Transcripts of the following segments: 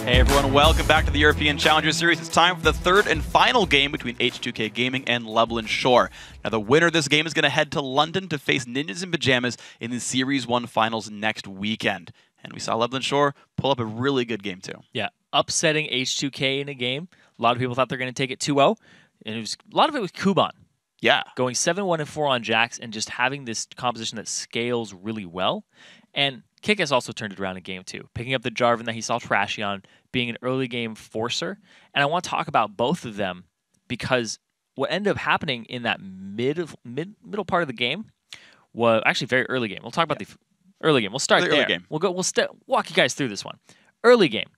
Hey everyone, welcome back to the European Challenger Series. It's time for the third and final game between H2K Gaming and Lublin Shore. Now the winner of this game is going to head to London to face Ninjas in Pajamas in the Series 1 finals next weekend. And we saw Lublin Shore pull up a really good game too. Yeah, upsetting H2K in a game. A lot of people thought they were going to take it 2-0. And it was a lot of it was Kuban. Yeah. Going 7-1 and 4 on Jax and just having this composition that scales really well. And Kick also turned it around in game 2, picking up the Jarvan that he saw trashy on, being an early game forcer. And I want to talk about both of them because what ended up happening in that middle part of the game was actually very early game. We'll talk about the early game. We'll start there. Early game. We'll walk you guys through this one. Early game.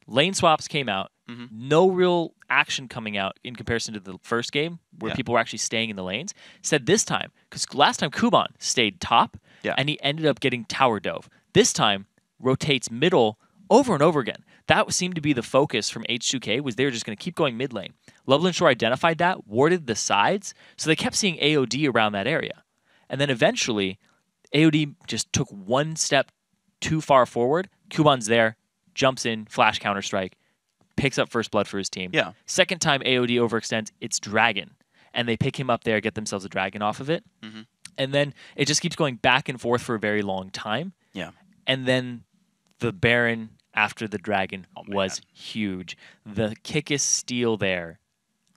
Lane swaps came out. No real action coming out in comparison to the first game where people were actually staying in the lanes. Said this time, because last time Kuban stayed top and he ended up getting tower dove. This time, rotates middle over and over again. That seemed to be the focus from H2K, was they were just going to keep going mid lane. Lublin Shore identified that, warded the sides, so they kept seeing AOD around that area. And then eventually, AOD just took one step too far forward. Kuban's there, jumps in, flash counter-strike, picks up first blood for his team. Second time AOD overextends, it's Dragon. And they pick him up there, get themselves a Dragon off of it. And then it just keeps going back and forth for a very long time. And then the Baron after the Dragon was huge. The Kickus steal there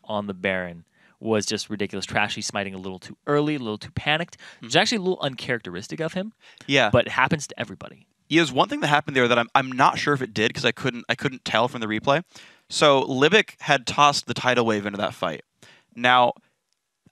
on the Baron was just ridiculous. Trashy smiting a little too early, a little too panicked. It's actually a little uncharacteristic of him. But it happens to everybody. There's one thing that happened there that I'm not sure if it did because I couldn't tell from the replay. So Libic had tossed the tidal wave into that fight. Now,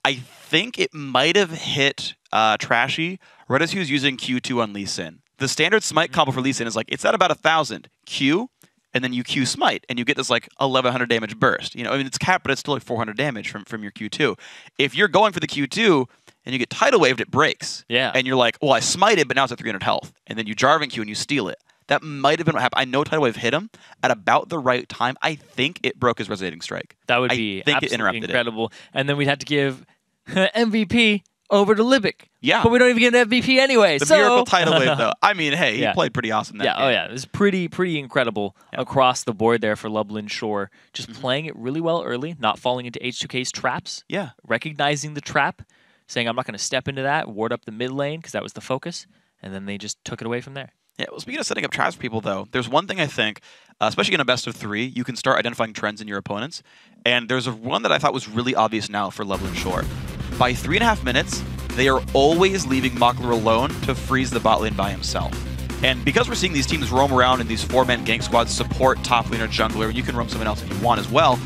I think it might have hit Trashy right as he was using Q2 on Lee Sin. The standard smite combo for Lee Sin is like, it's at about 1,000 Q, and then you Q smite, and you get this like 1,100 damage burst. You know, I mean, it's capped, but it's still like 400 damage from your Q2. If you're going for the Q2 and you get tidal waved, it breaks. And you're like, well, I smited, but now it's at 300 health. And then you Jarvan Q and you steal it. That might have been what happened. I know tidal wave hit him at about the right time. I think it broke his resonating strike. That would be absolutely incredible. And then we'd have to give MVP over to Libic. But we don't even get an MVP anyway. The miracle tidal wave, though. I mean, hey, he played pretty awesome that game. It was pretty incredible across the board there for Lublin Shore. Just playing it really well early, not falling into H2K's traps. Recognizing the trap, saying, I'm not going to step into that, ward up the mid lane, because that was the focus. And then they just took it away from there. Yeah, well, speaking of setting up traps for people, though, there's one thing I think, especially in a best of 3, you can start identifying trends in your opponents. And there's one that I thought was really obvious now for Lublin Shore. By 3.5 minutes, they are always leaving Mockler alone to freeze the bot lane by himself. And because we're seeing these teams roam around in these 4-man gank squads, support, top laner, jungler, you can roam someone else if you want as well.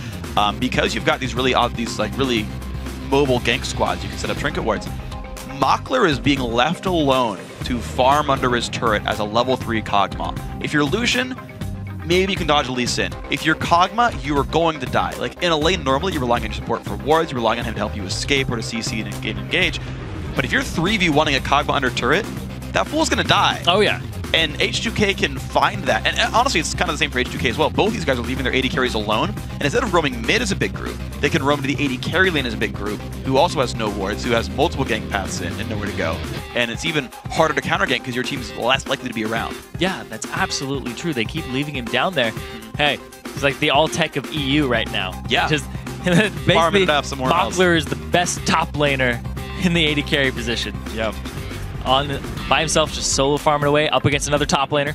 Because you've got these really mobile gank squads, you can set up trinket wards. Mockler is being left alone to farm under his turret as a level 3 Kog'Maw. If you're Lucian, maybe you can dodge a Lee Sin. If you're Kog'Maw, you are going to die. Like, in a lane, normally, you're relying on your support for wards, you're relying on him to help you escape or to CC and engage. But if you're 3v1ing a Kog'Maw under turret, that fool's going to die. And H2K can find that. And honestly, it's kind of the same for H2K as well. Both these guys are leaving their AD carries alone. And instead of roaming mid as a big group, they can roam to the AD carry lane as a big group, who also has no wards, who has multiple gank paths in and nowhere to go. And it's even harder to counter gank because your team's less likely to be around. Yeah, that's absolutely true. They keep leaving him down there. Hey, it's like the all-tech of EU right now. Just basically, Mockler is the best top laner in the AD carry position. By himself, just solo farming away up against another top laner.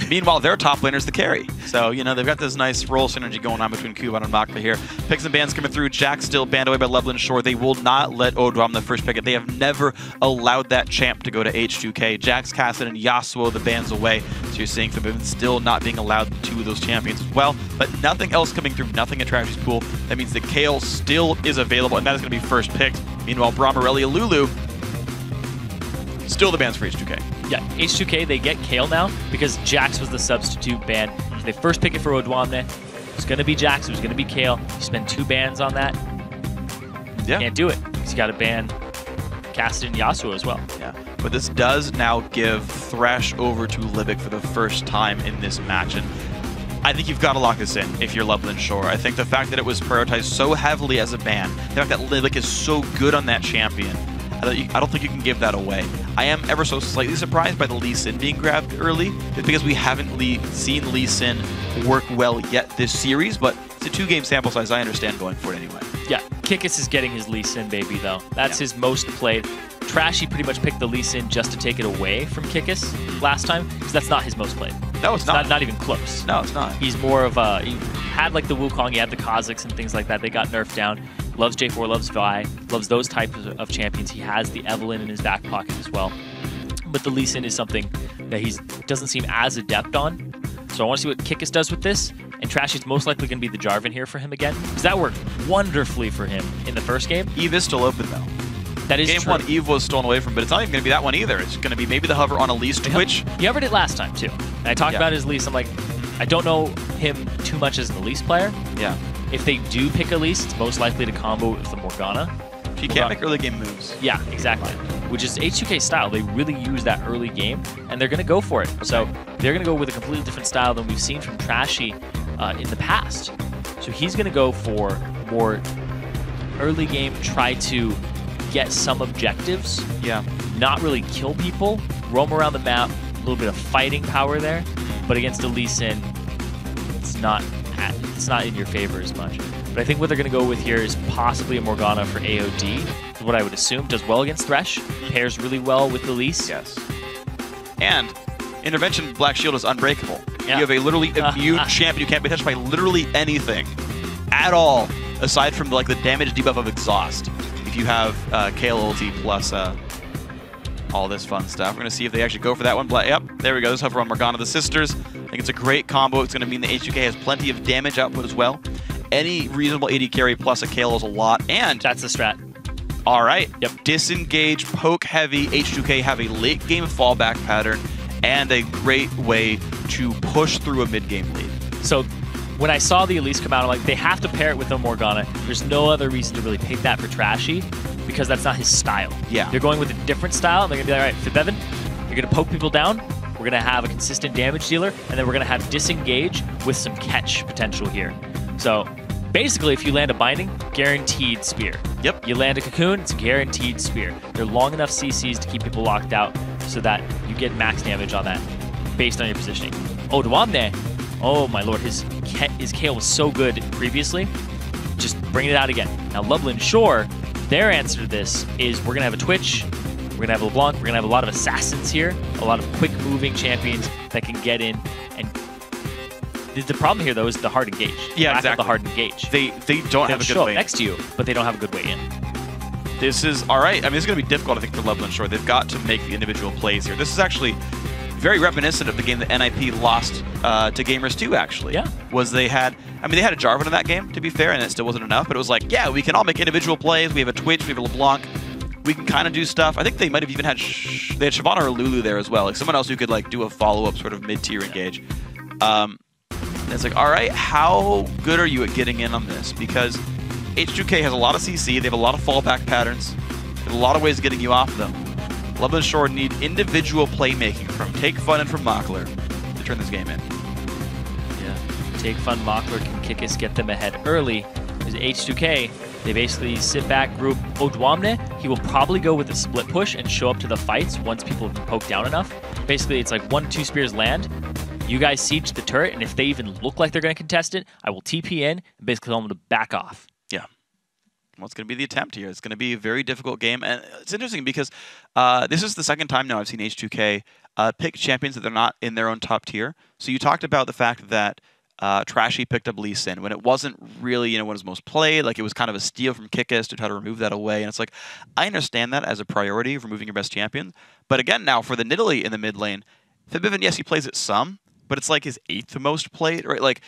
Meanwhile, their top laner's the carry. So, you know, they've got this nice role synergy going on between Kuban and Mockler here. Picks and bans coming through. Jax still banned away by Lublin Shore. They will not let Odwam the first pick. They have never allowed that champ to go to H2K. Jax, Kassadin, and Yasuo the bans away. So you're seeing them still not being allowed two of those champions as well. But nothing else coming through, nothing at Trashy's pool. That means the Kayle still is available, and that is going to be first picked. Meanwhile, Bramarelli, Lulu, still the bans for H2K. H2K, they get Kayle now because Jax was the substitute ban. So they first pick it for Odwamne. It's going to be Jax. It was going to be Kayle. You spend 2 bans on that. Can't do it. He's got to ban Kassadin and Yasuo as well. But this does now give Thresh over to Libic for the first time in this match. And I think you've got to lock this in if you're Lublin Shore. I think the fact that it was prioritized so heavily as a ban, the fact that Libic is so good on that champion, I don't think you can give that away. I am ever so slightly surprised by the Lee Sin being grabbed early, just because we haven't seen Lee Sin work well yet this series, but it's a 2-game sample size. I understand going for it anyway. Yeah, Kikis is getting his Lee Sin, baby, though. That's his most played. Trashy pretty much picked the Lee Sin just to take it away from Kikis last time, because that's not his most played. No, it's not. Not even close. No, it's not. He's more of a... He had like the Wukong, he had the Kazakhs and things like that. They got nerfed down. Loves J4, loves Vi, loves those types of champions. He has the Evelyn in his back pocket as well. But the Lee Sin is something that he doesn't seem as adept on. So I want to see what Kikis does with this. And Trashy's most likely going to be the Jarvan here for him again, because that worked wonderfully for him in the first game. Eve is still open, though. That is Game true. 1, Eve was stolen away from, but it's not even going to be that one either. It's going to be maybe the hover on Elise Twitch. He hovered it last time, too. And I talked about his Elise. I'm like, I don't know him too much as an Elise player. Yeah. If they do pick Elise, it's most likely to combo with the Morgana. She can't make early game moves. Yeah, exactly. Which is H2K style. They really use that early game, and they're going to go for it. So they're going to go with a completely different style than we've seen from Trashy in the past. So he's going to go for more early game, try to get some objectives. Yeah. Not really kill people, roam around the map, a little bit of fighting power there. But against a Lee Sin, it's not in your favor as much. But I think what they're going to go with here is possibly a Morgana for AOD, is what I would assume. Does well against Thresh, pairs really well with the Elise. Yes. And Intervention Black Shield is unbreakable. Yeah. You have a literally immune champion. You can't be touched by literally anything at all, aside from like the damage debuff of Exhaust. If you have Kale ulti plus all this fun stuff. We're going to see if they actually go for that one. Yep, there we go. This hover on Morgana the Sisters. I think it's a great combo. It's going to mean the H2K has plenty of damage output as well. Any reasonable AD carry plus a Kale is a lot. And that's the strat. All right. Yep. Disengage, poke heavy. H2K have a late game fallback pattern and a great way to push through a mid-game lead. So when I saw the Elise come out, I'm like, they have to pair it with a Morgana. There's no other reason to really pick that for Trashy, because that's not his style. Yeah. They're going with a different style, and they're going to be like, all right, Fibevin, you're going to poke people down, we're going to have a consistent damage dealer, and then we're going to have disengage with some catch potential here. So basically, if you land a binding, guaranteed spear. Yep. You land a cocoon, it's a guaranteed spear. They're long enough CCs to keep people locked out so that you get max damage on that based on your positioning. Oh, Dwamne. Oh my lord, his Kale was so good previously. Just bring it out again. Now, Loveland Shore, their answer to this is we're going to have a Twitch, we're going to have a LeBlanc, we're going to have a lot of assassins here, a lot of quick-moving champions that can get in. And the problem here, though, is the hard engage. Yeah, exactly. The hard engage. They don't have a good show way up next to you, but they don't have a good way in. This is, all right, I mean, this is going to be difficult, I think, for Loveland Shore. They've got to make the individual plays here. This is actually very reminiscent of the game that NIP lost to Gamers 2, actually. Yeah. They had a Jarvan in that game, to be fair, and it still wasn't enough, but it was like, yeah, we can all make individual plays. We have a Twitch, we have a LeBlanc. We can kind of do stuff. I think they might have even had, they had Shyvana or Lulu there as well, like someone else who could like do a follow-up sort of mid-tier engage. And it's like, all right, how good are you at getting in on this? Because H2K has a lot of CC, they have a lot of fallback patterns, they have a lot of ways of getting you off them. Loveland Shore need individual playmaking from Take Fun and from Mockler to turn this game in. Yeah, Take Fun, Mockler can kick us, get them ahead early. Because H2K, they basically sit back, group Odwamne. He will probably go with a split push and show up to the fights once people have been poked down enough. Basically, it's like 1-2 spears land. You guys siege the turret, and if they even look like they're going to contest it, I will TP in and basically tell them to back off. Yeah. Well, it's going to be the attempt here. It's going to be a very difficult game. And it's interesting because this is the second time now I've seen H2K pick champions that they're not in their own top tier. So you talked about the fact that Trashy picked up Lee Sin when it wasn't really, one of his most played. Like, it was kind of a steal from Kikis to try to remove that away. And it's like, I understand that as a priority of removing your best champion. But again, now for the Nidalee in the mid lane, Fibivin, yes, he plays it some, but it's like his 8th most played, right? Like,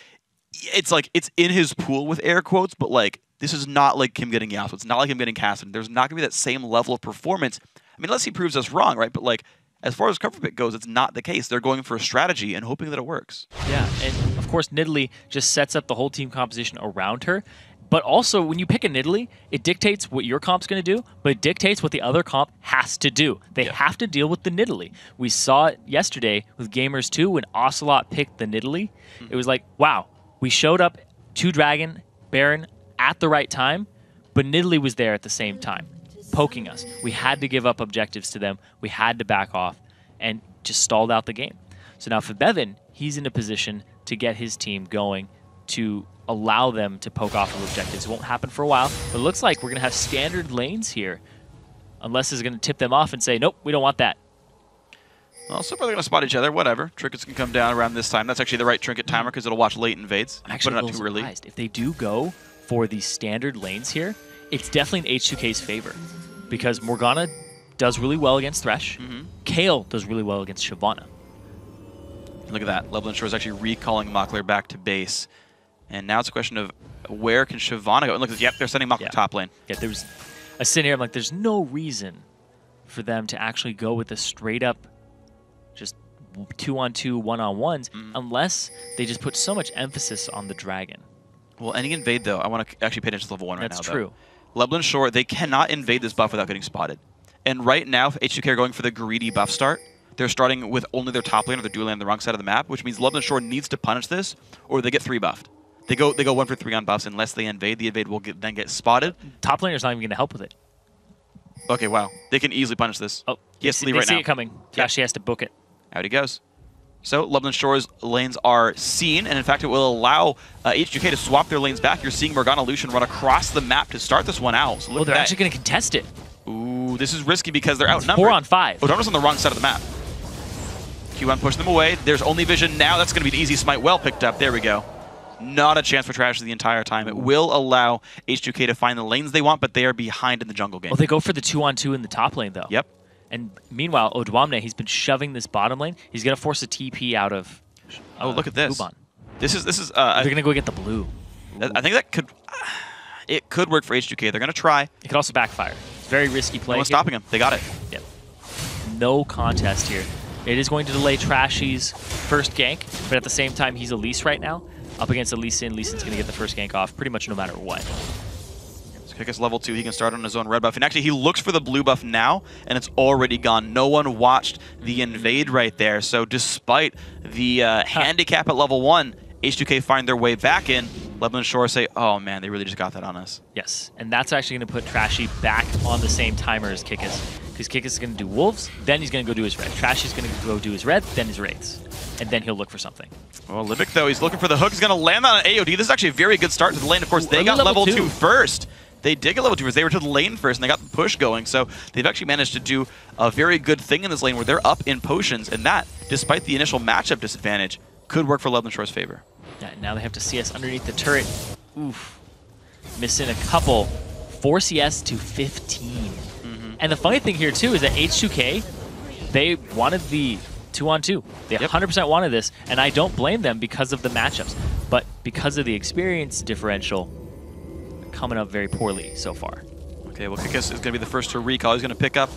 it's in his pool with air quotes, but like, this is not like him getting Yasuo. It's not like him getting Cassidon. There's not going to be that same level of performance. I mean, unless he proves us wrong, right? But like, as far as cover pick goes, it's not the case. They're going for a strategy and hoping that it works. Yeah, and of course, Nidalee just sets up the whole team composition around her. But also, when you pick a Nidalee, it dictates what your comp's going to do, but it dictates what the other comp has to do. They have to deal with the Nidalee. We saw it yesterday with Gamers 2 when Ocelot picked the Nidalee. It was like, wow, we showed up to Dragon, Baron at the right time, but Nidalee was there at the same time. poking us. We had to give up objectives to them. We had to back off and just stalled out the game. So now for Bevan, he's in a position to get his team going to allow them to poke off of objectives. It won't happen for a while, but it looks like we're going to have standard lanes here. Unless it's going to tip them off and say, nope, we don't want that. Well, so far they're going to spot each other. Whatever. Trinkets can come down around this time. That's actually the right trinket timer because it'll watch late invades. I'm actually put it out too early. surprised. If they do go for the standard lanes here, it's definitely in H2K's favor because Morgana does really well against Thresh. Kale does really well against Shyvana. Look at that. Level Shore is actually recalling Mockler back to base. And now it's a question of where can Shyvana go? And look, yep, they're sending Mockler top lane. Yeah, there's a scenario. I'm like, there's no reason for them to actually go with a straight up just 2-on-2, 1-on-1s unless they just put so much emphasis on the dragon. Well, any invade, though, I want to actually pay attention to level 1 right now. That's true. Leblin Shore, they cannot invade this buff without getting spotted. And right now, if H2K are going for the greedy buff start, they're starting with only their top lane or their dual lane on the wrong side of the map, which means Leblin Shore needs to punish this or they get 3 buffed. They go 1 for 3 on buffs unless they invade. The invade will then get spotted. Top laner's not even going to help with it. Okay, wow. They can easily punish this. Oh, he has to leave they right see now. it coming. She has to book it. Out he goes. So Leblin Shore's lanes are seen, and in fact it will allow H2K to swap their lanes back. You're seeing Morgana Lucian run across the map to start this one out. So look they're at actually going to contest it. Ooh, this is risky because they're outnumbered. 4 on 5. Odonna's on the wrong side of the map. Q1 pushing them away. There's only vision now. That's going to be an easy smite. Well picked up. There we go. Not a chance for Trash the entire time. It will allow H2K to find the lanes they want, but they are behind in the jungle game. Well, they go for the 2-on-2 in the top lane, though. Yep. And meanwhile, Odwamne, he's been shoving this bottom lane. He's going to force a TP out of oh, look at this. Uban. This is they're going to go get the blue. I think that could it could work for H2K. They're going to try. It could also backfire. It's very risky play. No one's stopping him. They got it. Yep. No contest here. It is going to delay Trashy's first gank, but at the same time, he's Elise right now. Up against Lee Sin. Lee Sin's going to get the first gank off pretty much no matter what. So Kickus level 2, he can start on his own red buff. And actually, he looks for the blue buff now, and it's already gone. No one watched the invade right there. So despite the handicap at level 1, H2K find their way back in. Lebanon Shore say, oh man, they really just got that on us. Yes, and that's actually going to put Trashy back on the same timer as Kickus. Because Kickus is going to do Wolves, then he's going to go do his red. Trashy's going to go do his red, then his Wraiths. And then he'll look for something. Well, Libic, though, he's looking for the hook. He's going to land on an AOD. This is actually a very good start to the lane. Of course, they got level 2 first. They did get level 2 first. They were to the lane first, and they got the push going. So they've actually managed to do a very good thing in this lane where they're up in potions. And that, despite the initial matchup disadvantage, could work for Lebanon Shore's favor. Yeah, now they have to CS underneath the turret. Oof. Missing a couple. 4 CS to 15. And the funny thing here, too, is that H2K, they wanted the 2-on-2. They 100% wanted this, and I don't blame them because of the matchups. But because of the experience differential, coming up very poorly so far. Okay, well, Kickus is going to be the first to recall. He's going to pick up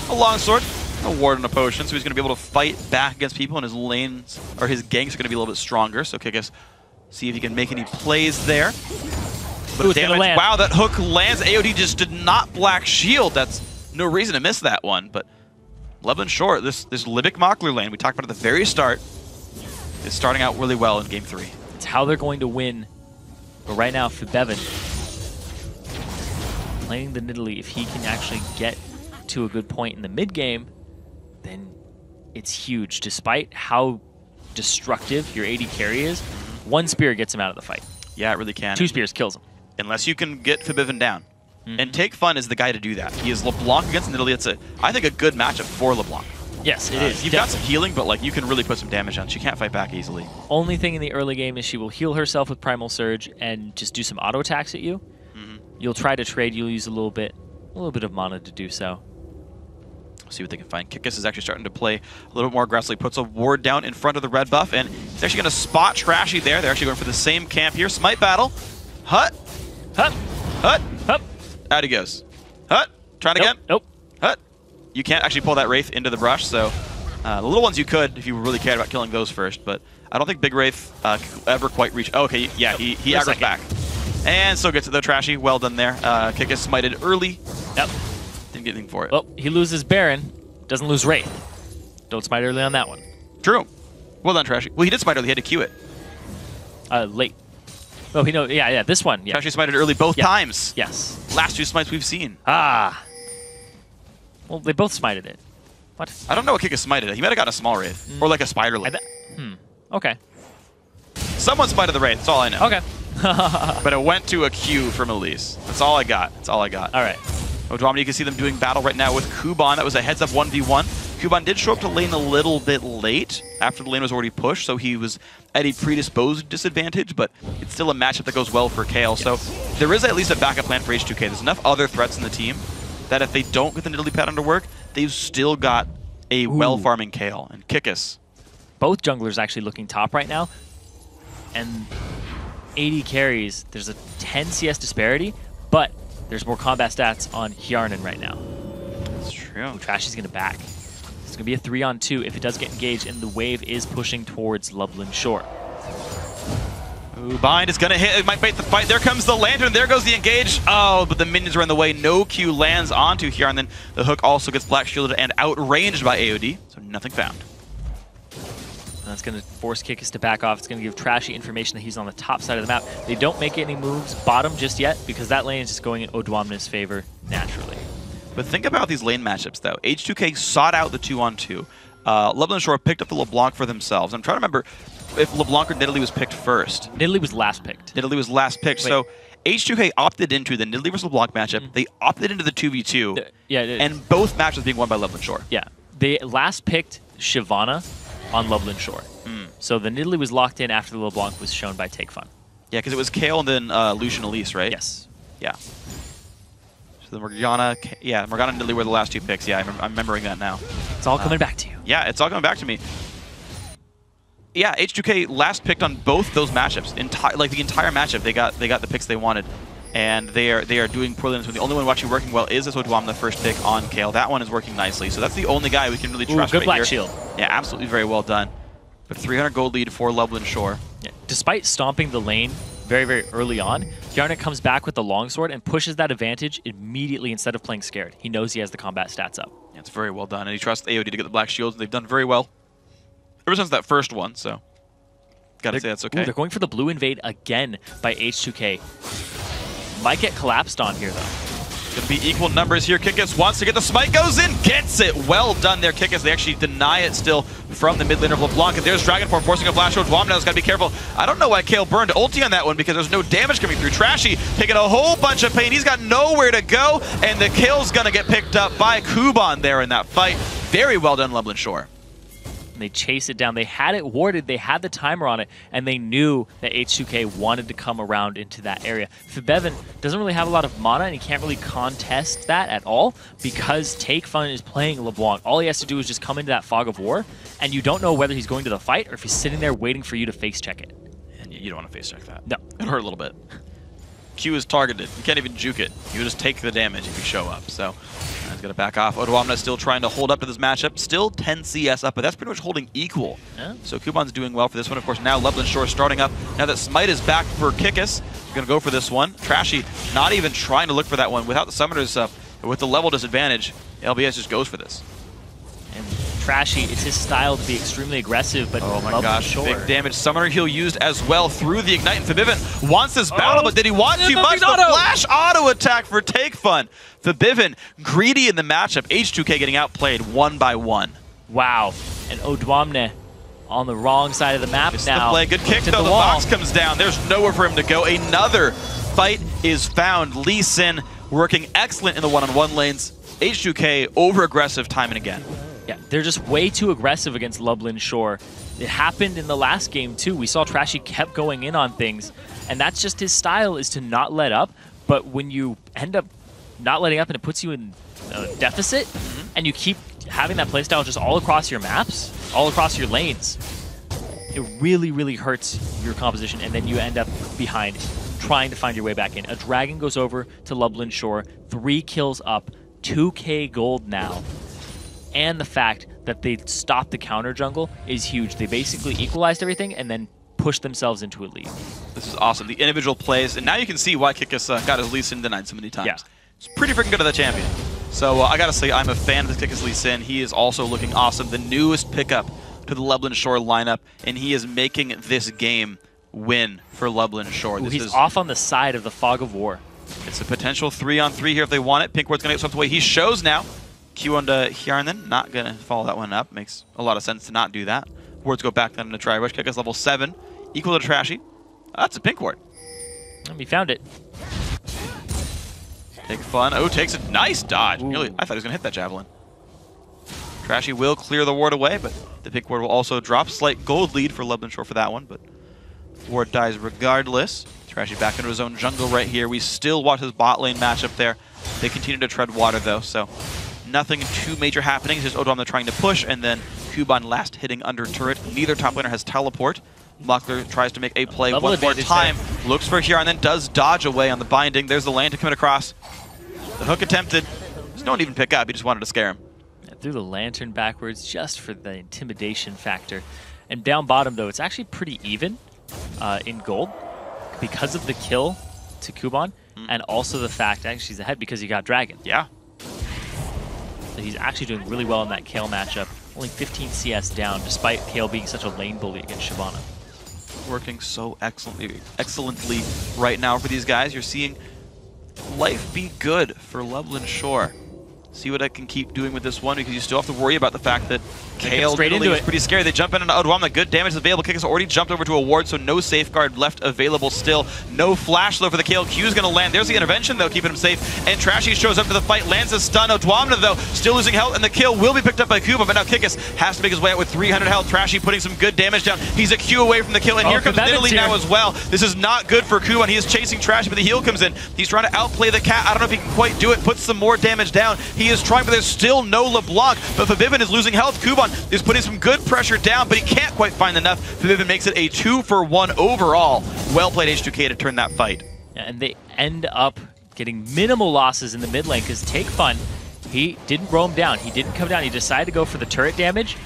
a longsword, a ward, and a potion, so he's going to be able to fight back against people, and his lanes, or his ganks are going to be a little bit stronger. So Kickus, see if he can make any plays there. But damage, wow, that hook lands. AOD just did not black shield. That's no reason to miss that one, but Lebanon Shore, this Libic Mockler lane we talked about at the very start, is starting out really well in Game 3. It's how they're going to win. But right now, for Bevan, playing the Nidalee, if he can actually get to a good point in the mid-game, then it's huge. Despite how destructive your AD carry is, 1 spear gets him out of the fight. Yeah, it really can. 2 spears kills him. Unless you can get Fabivan down. And Take Fun is the guy to do that. He is LeBlanc against Nidalee. It's I think a good matchup for LeBlanc. Yes, it is. You've got some healing, but like you can really put some damage on. She can't fight back easily. Only thing in the early game is she will heal herself with Primal Surge and just do some auto attacks at you. You'll try to trade. You'll use a little bit of mana to do so. See what they can find. Kickus is actually starting to play a little bit more aggressively. Puts a ward down in front of the red buff, and he's actually going to spot Trashy there. They're actually going for the same camp here. Smite battle. Hut. Hut. Hut. Hut. Out he goes. Hut. Trying again. Nope. Hut. You can't actually pull that Wraith into the brush, so the little ones you could if you really cared about killing those first, but I don't think Big Wraith could ever quite reach. Oh, okay, yeah, nope. he aggro's back. And still gets it though, Trashy. Well done there. Kickus smited early. Yep. Didn't get anything for it. Well, he loses Baron, doesn't lose Wraith. Don't smite early on that one. True. Well done, Trashy. Well, he did smite early. He had to queue it. Late. Oh, yeah, this one. Yeah. Trashy smited early both times. Yes. Last 2 smites we've seen. Ah. Well, they both smited it. What? I don't know what Kickus smited it. He might have gotten a small Wraith. Or like a Spider Link. Okay. Someone spited the Wraith, that's all I know. Okay. But it went to a Q from Elise. That's all I got. That's all I got. All right. Odwamna, you can see them doing battle right now with Kuban. That was a heads-up 1v1. Kuban did show up to lane a little bit late after the lane was already pushed, so he was at a predisposed disadvantage, but it's still a matchup that goes well for Kale. Yes. So there is at least a backup plan for H2K. There's enough other threats in the team that if they don't get the Nidalee pad under work, they've still got a well-farming Kale. And Kickus. Both junglers actually looking top right now. And 80 carries, there's a 10 CS disparity, but there's more combat stats on Hjarnan right now. That's true. Ooh, Trashy's going to back. It's going to be a 3-on-2 if it does get engaged, and the wave is pushing towards Loveland Shore. Ooh, bind is going to hit. It might bait the fight. There comes the Lantern. There goes the engage. Oh, but the minions are in the way. No Q lands onto Hjarnan. The hook also gets black shielded and outranged by AOD, so nothing found. And that's going to force Kickus to back off. It's going to give Trashy information that he's on the top side of the map. They don't make any moves bottom just yet because that lane is just going in Odwamna's favor naturally. But think about these lane matchups, though. H2K sought out the 2-on-2. Loveland Shore picked up the LeBlanc for themselves. I'm trying to remember if LeBlanc or Nidalee was picked first. Nidalee was last picked. Nidalee was last picked. Wait. So H2K opted into the Nidalee versus LeBlanc matchup. They opted into the 2v2. And both matches being won by Loveland Shore. Yeah. They last picked Shyvana on Loveland Shore. So the Nidalee was locked in after the LeBlanc was shown by Take Fun. Yeah, because it was Kale and then Lucian Elise, right? Yes. Yeah. So the Morgana, Morgana and Nidalee were the last two picks. Yeah, I'm remembering that now. It's all coming back to you. Yeah, it's all coming back to me. Yeah, H2K last picked on both those matchups. Like the entire matchup, they got the picks they wanted, and they are doing poorly. The only one actually working well is this Odwamna, the first pick on Kale. That one is working nicely, so that's the only guy we can really trust. Good right black here. shield. Yeah, absolutely very well done. But 300 gold lead for Loveland Shore. Yeah. Despite stomping the lane very, very early on, Hjarnan comes back with the longsword and pushes that advantage immediately instead of playing scared. He knows he has the combat stats up. Yeah, it's very well done, and he trusts AOD to get the black shields, and they've done very well ever since that first one, so gotta say that's okay. Ooh, they're going for the blue invade again by H2K. Might get collapsed on here, though. Gonna be equal numbers here. Kickus wants to get the smite, goes in, gets it. Well done there, Kickus. They actually deny it still from the mid lane of LeBlanc. And there's Dragonform forcing a flash to Odwamna. Has got to be careful. I don't know why Kale burned ulti on that one because there's no damage coming through. Trashy taking a whole bunch of pain. He's got nowhere to go, and the kill's gonna get picked up by Kuban there in that fight. Very well done, Loveland Shore. And they chase it down. They had it warded, they had the timer on it, and they knew that H2K wanted to come around into that area. Fibevin doesn't really have a lot of mana, and he can't really contest that at all because Take Fun is playing LeBlanc. All he has to do is just come into that fog of war, and you don't know whether he's going to the fight or if he's sitting there waiting for you to face check it. And you don't want to face check that. No. It hurt a little bit. Q is targeted. You can't even juke it. You just take the damage if you show up. So he's going to back off. Odwamna still trying to hold up to this matchup. Still 10 CS up, but that's pretty much holding equal. Yeah. So Kuban's doing well for this one. Of course, now Loveland Shore starting up. Now that Smite is back for Kickus, he's going to go for this one. Trashy not even trying to look for that one. Without the summoners up, with the level disadvantage, LBS just goes for this. And Trashy, it's his style to be extremely aggressive, but oh my gosh, big damage. Summoner heal used as well through the Ignite, and Fibivin wants this battle, but did he want too much? The flash auto attack for Take Fun. Fibivin greedy in the matchup. H2K getting outplayed 1 by 1. Wow, and Odwamna on the wrong side of the map now. The play. Good kick though, the box comes down. There's nowhere for him to go. Another fight is found. Lee Sin working excellent in the one-on-one lanes. H2K over-aggressive time and again. Yeah, they're just way too aggressive against Loveland Shore. It happened in the last game, too. We saw Trashy kept going in on things, and that's just his style, is to not let up. But when you end up not letting up and it puts you in a deficit, and you keep having that playstyle just all across your maps, all across your lanes, it really, really hurts your composition, and then you end up behind trying to find your way back in. A Dragon goes over to Loveland Shore, 3 kills up, 2K gold now. And the fact that they stopped the counter jungle is huge. They basically equalized everything and then pushed themselves into a lead. This is awesome. The individual plays, and now you can see why Kickus got his Lee Sin denied so many times. Yeah. It's pretty freaking good at that champion. So I gotta say, I'm a fan of the Kickus Lee Sin. He is also looking awesome. The newest pickup to the Loveland Shore lineup, and he is making this game win for Loveland Shore. Ooh, he's off on the side of the fog of war. It's a potential 3-on-3 here if they want it. Pinkward's gonna get swept away. He shows now. Q onto Hjarnan, not going to follow that one up. Makes a lot of sense to not do that. Wards go back then to try rush kick us level 7, equal to Trashy. That's a pink ward. We found it. Take Fun. Oh, takes a nice dodge. Nearly, I thought he was going to hit that javelin. Trashy will clear the ward away, but the pink ward will also drop. Slight gold lead for Lublin Shore for that one, but ward dies regardless. Trashy back into his own jungle right here. We still watch his bot lane matchup there. They continue to tread water though, so nothing too major happening. It's just Odwamna trying to push, and then Kuban last hitting under turret. Neither top laner has teleport. Muckler tries to make a play one more time. Looks for here and then does dodge away on the binding. There's the lane to commit across. The hook attempted. Just don't even pick up. He just wanted to scare him. Yeah, threw the lantern backwards just for the intimidation factor. And down bottom though, it's actually pretty even in gold because of the kill to Kuban and also the fact actually he's ahead because he got Dragon. Yeah. So he's actually doing really well in that Kale matchup. Only 15 CS down despite Kale being such a lane bully against Shyvana. Working so excellently right now for these guys. You're seeing life be good for Lublin Shore. See what I can keep doing with this one, because you still have to worry about the fact that Kale really is pretty scary. They jump in on Odwamna. Good damage is available. Kick has already jumped over to a ward, so no safeguard left available still. No flash though for the Kale. Q is going to land. There's the intervention though, keeping him safe. And Trashy shows up to the fight, lands a stun. Odwamna though, still losing health, and the kill will be picked up by Kuba, but now Kikis has to make his way out with 300 health. Trashy putting some good damage down. He's a Q away from the kill, and here comes Italy now as well. This is not good for Kuba. He is chasing Trashy, but the heal comes in. He's trying to outplay the cat. I don't know if he can quite do it. Puts some more damage down. He is trying, but there's still no LeBlanc, but Fabivin is losing health. Kuban is putting some good pressure down, but he can't quite find enough. Fabivin makes it a 2-for-1 overall. Well played H2K to turn that fight. Yeah, and they end up getting minimal losses in the mid lane because Take Fun, he didn't roam down. He didn't come down. He decided to go for the turret damage,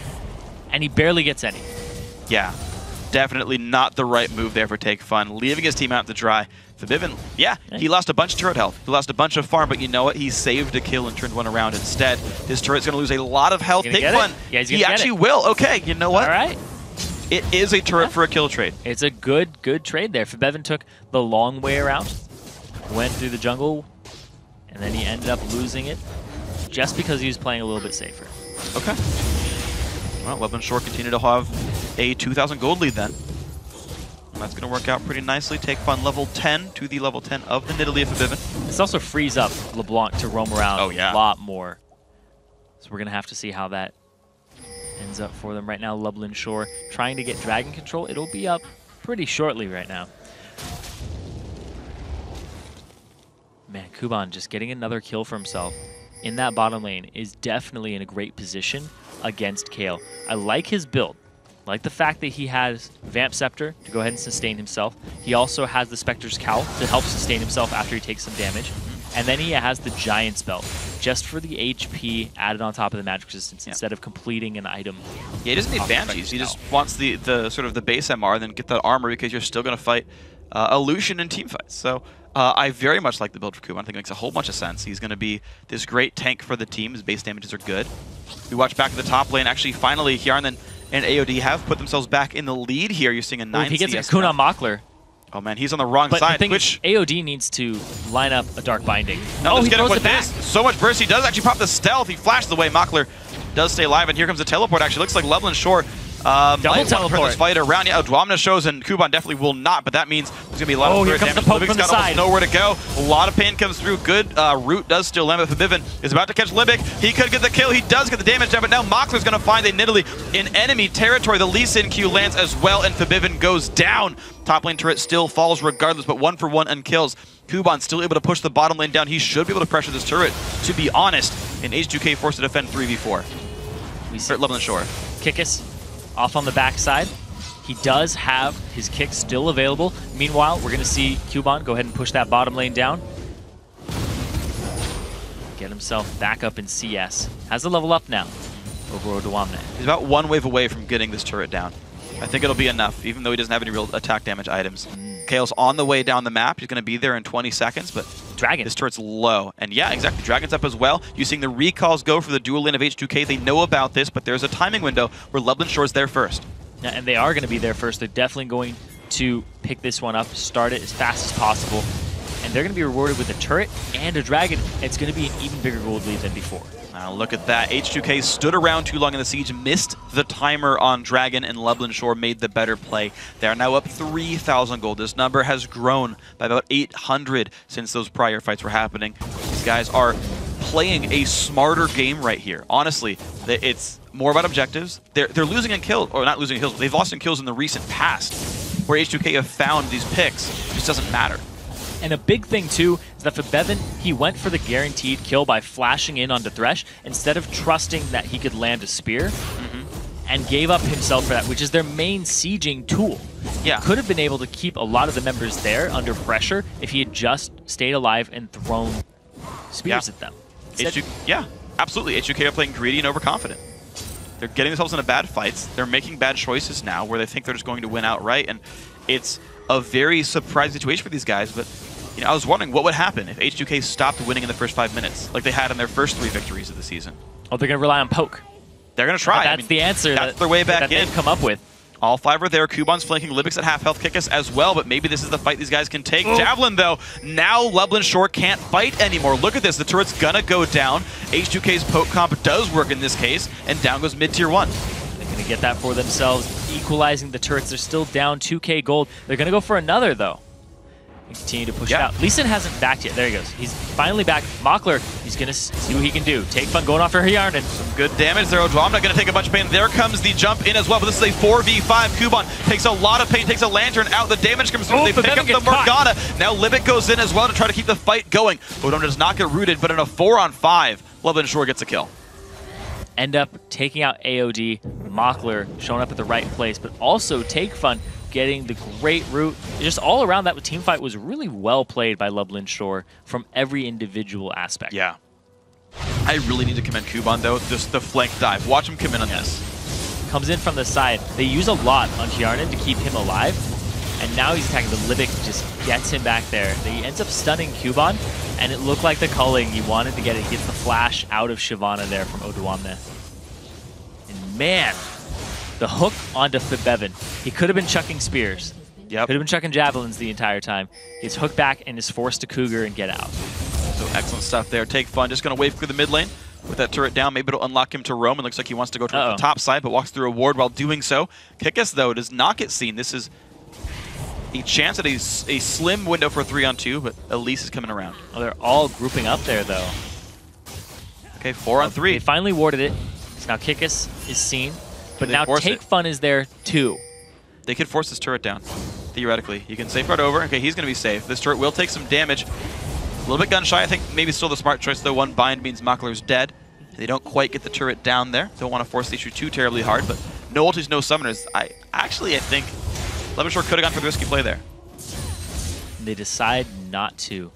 and he barely gets any. Yeah, definitely not the right move there for Take Fun, leaving his team out to dry. Fabivin, yeah, he lost a bunch of turret health. He lost a bunch of farm, but you know what? He saved a kill and turned one around instead. His turret's going to lose a lot of health. Take Fun, yeah, he actually will. Okay, you know what? All right. It is a turret for a kill trade. It's a good trade there. Fabivin took the long way around, went through the jungle, and then he ended up losing it just because he was playing a little bit safer. Okay. Well, Lublin Shore continue to have a 2,000 gold lead then. That's going to work out pretty nicely. Take Fun level 10 to the level 10 of the Nidalee Fabivin. This also frees up LeBlanc to roam around a lot more. So we're going to have to see how that ends up for them. Right now, Lublin Shore trying to get Dragon Control. It'll be up pretty shortly right now. Man, Kuban just getting another kill for himself in that bottom lane is definitely in a great position against Kale. I like his build. I like the fact that he has Vamp Scepter to go ahead and sustain himself. He also has the Spectre's Cowl to help sustain himself after he takes some damage. And then he has the Giant's Belt, just for the HP added on top of the magic resistance instead of completing an item. Yeah, he doesn't need Banshees. He just wants the sort of the base MR, then get that armor because you're still going to fight Illusion in team fights. So I very much like the build for Kuban. I think it makes a whole bunch of sense. He's going to be this great tank for the team. His base damages are good. We watch back at the top lane. Actually, finally, Hjarnan and AOD have put themselves back in the lead here. You're seeing a 9 CS. If he gets a Kun on Mockler. Oh man, he's on the wrong side. But the thing is, AOD needs to line up a Dark Binding. No, he throws it back. So much burst. He does actually pop the stealth. He flashes away. Mockler does stay alive, and here comes the teleport. Actually, looks like Lublin Shore might want to turn this fight around. Yeah, Odwamna shows, and Kuban definitely will not, but that means there's going to be a lot of here comes the poke from the side. Nowhere to go. A lot of pain comes through. Good root does still land, but Fabivin is about to catch Limbic. He could get the kill. He does get the damage down, but now Mockler's going to find a Nidalee in enemy territory. The Lee Sin Q lands as well, and Fabivin goes down. Top lane turret still falls regardless, but 1-for-1 unkills. Kuban still able to push the bottom lane down. He should be able to pressure this turret, to be honest, and H2K forced to defend 3v4. We see Lublin Shore. Kikis off on the backside. He does have his kick still available. Meanwhile, we're going to see Kuban go ahead and push that bottom lane down. Get himself back up in CS. Has the level up now over Odwamna. He's about one wave away from getting this turret down. I think it'll be enough, even though he doesn't have any real attack damage items. Kale's on the way down the map. He's going to be there in 20 seconds, but Dragon. This turret's low. And yeah, exactly. Dragon's up as well. You're seeing the recalls go for the dual lane of H2K. They know about this, but there's a timing window where Lublin Shore's there first. Yeah, and they are going to be there first. They're definitely going to pick this one up, start it as fast as possible, and and they're going to be rewarded with a turret and a dragon. It's going to be an even bigger gold lead than before. Now look at that. H2K stood around too long in the siege, missed the timer on Dragon, and Lublin Shore made the better play. They are now up 3,000 gold. This number has grown by about 800 since those prior fights were happening. These guys are playing a smarter game right here. Honestly, it's more about objectives. They're losing in kills, or not losing in kills, but they've lost in kills in the recent past, where H2K have found these picks. It just doesn't matter. And a big thing, too, is that for Bevan, he went for the guaranteed kill by flashing in onto Thresh instead of trusting that he could land a spear, and gave up himself for that, which is their main sieging tool. Yeah. Could have been able to keep a lot of the members there under pressure if he had just stayed alive and thrown spears at them. Yeah, absolutely. H2K are playing greedy and overconfident. They're getting themselves into bad fights. They're making bad choices now where they think they're just going to win outright, and it's a very surprising situation for these guys, but you know, I was wondering what would happen if H2K stopped winning in the first 5 minutes, like they had in their first 3 victories of the season. Oh, they're going to rely on poke. They're going to try. That's the answer. That's their way back that in. They've come up with. All 5 are there. Kuban's flanking. Libix at half health. Kickus as well, but maybe this is the fight these guys can take. Javelin, though, now Lublin Shore can't fight anymore. Look at this. The turret's going to go down. H2K's poke comp does work in this case, and down goes mid-tier 1. They're going to get that for themselves, equalizing the turrets. They're still down 2K gold. They're going to go for another, though. And continue to push it out. Lee Sin hasn't backed yet. There he goes. He's finally back. Mockler, he's going to see what he can do. Take Fun going after Yarnan. Some good damage there. Odwamna going to take a bunch of pain. There comes the jump in as well, but this is a 4v5. Kuban takes a lot of pain, takes a lantern out. The damage comes through. They pick up the Morgana. Now Libic goes in as well to try to keep the fight going. Odwamna does not get rooted, but in a 4-on-5, Lublin Shore gets a kill. End up taking out AOD, Mockler showing up at the right place, but also Take Fun getting the great root. Just all around that teamfight was really well played by Lublin Shore from every individual aspect. Yeah. I really need to commend Kuban, though. Just the flank dive. Watch him come in on this. Comes in from the side. They use a lot on Yarnan to keep him alive, and now he's attacking. The Libic just gets him back there. He ends up stunning Kuban, and it looked like the culling. He wanted to get it. He gets the flash out of Shyvana there from Odwamna. And man, the hook onto Bevan. He could have been chucking spears. Yep. Could have been chucking javelins the entire time. He's hooked back and is forced to Cougar and get out. So excellent stuff there. Take Fun. Just going to wave through the mid lane with that turret down. Maybe it'll unlock him to roam. It looks like he wants to go to the top side, but walks through a ward while doing so. Kickus, though, does not get seen. This is a chance at a slim window for a 3-on-2, but Elise is coming around. Oh, they're all grouping up there, though. Okay, 4-on-3. They finally warded it. So now Kickus is seen. But now Take Fun is there, too. They could force this turret down, theoretically. You can safeguard over. Okay, he's going to be safe. This turret will take some damage. A little bit gun shy. I think maybe still the smart choice, though. One bind means Mockler's dead. They don't quite get the turret down there. Don't want to force the issue too terribly hard, but no ultis, no summoners. I think Lublin Shore could have gone for the risky play there. They decide not to.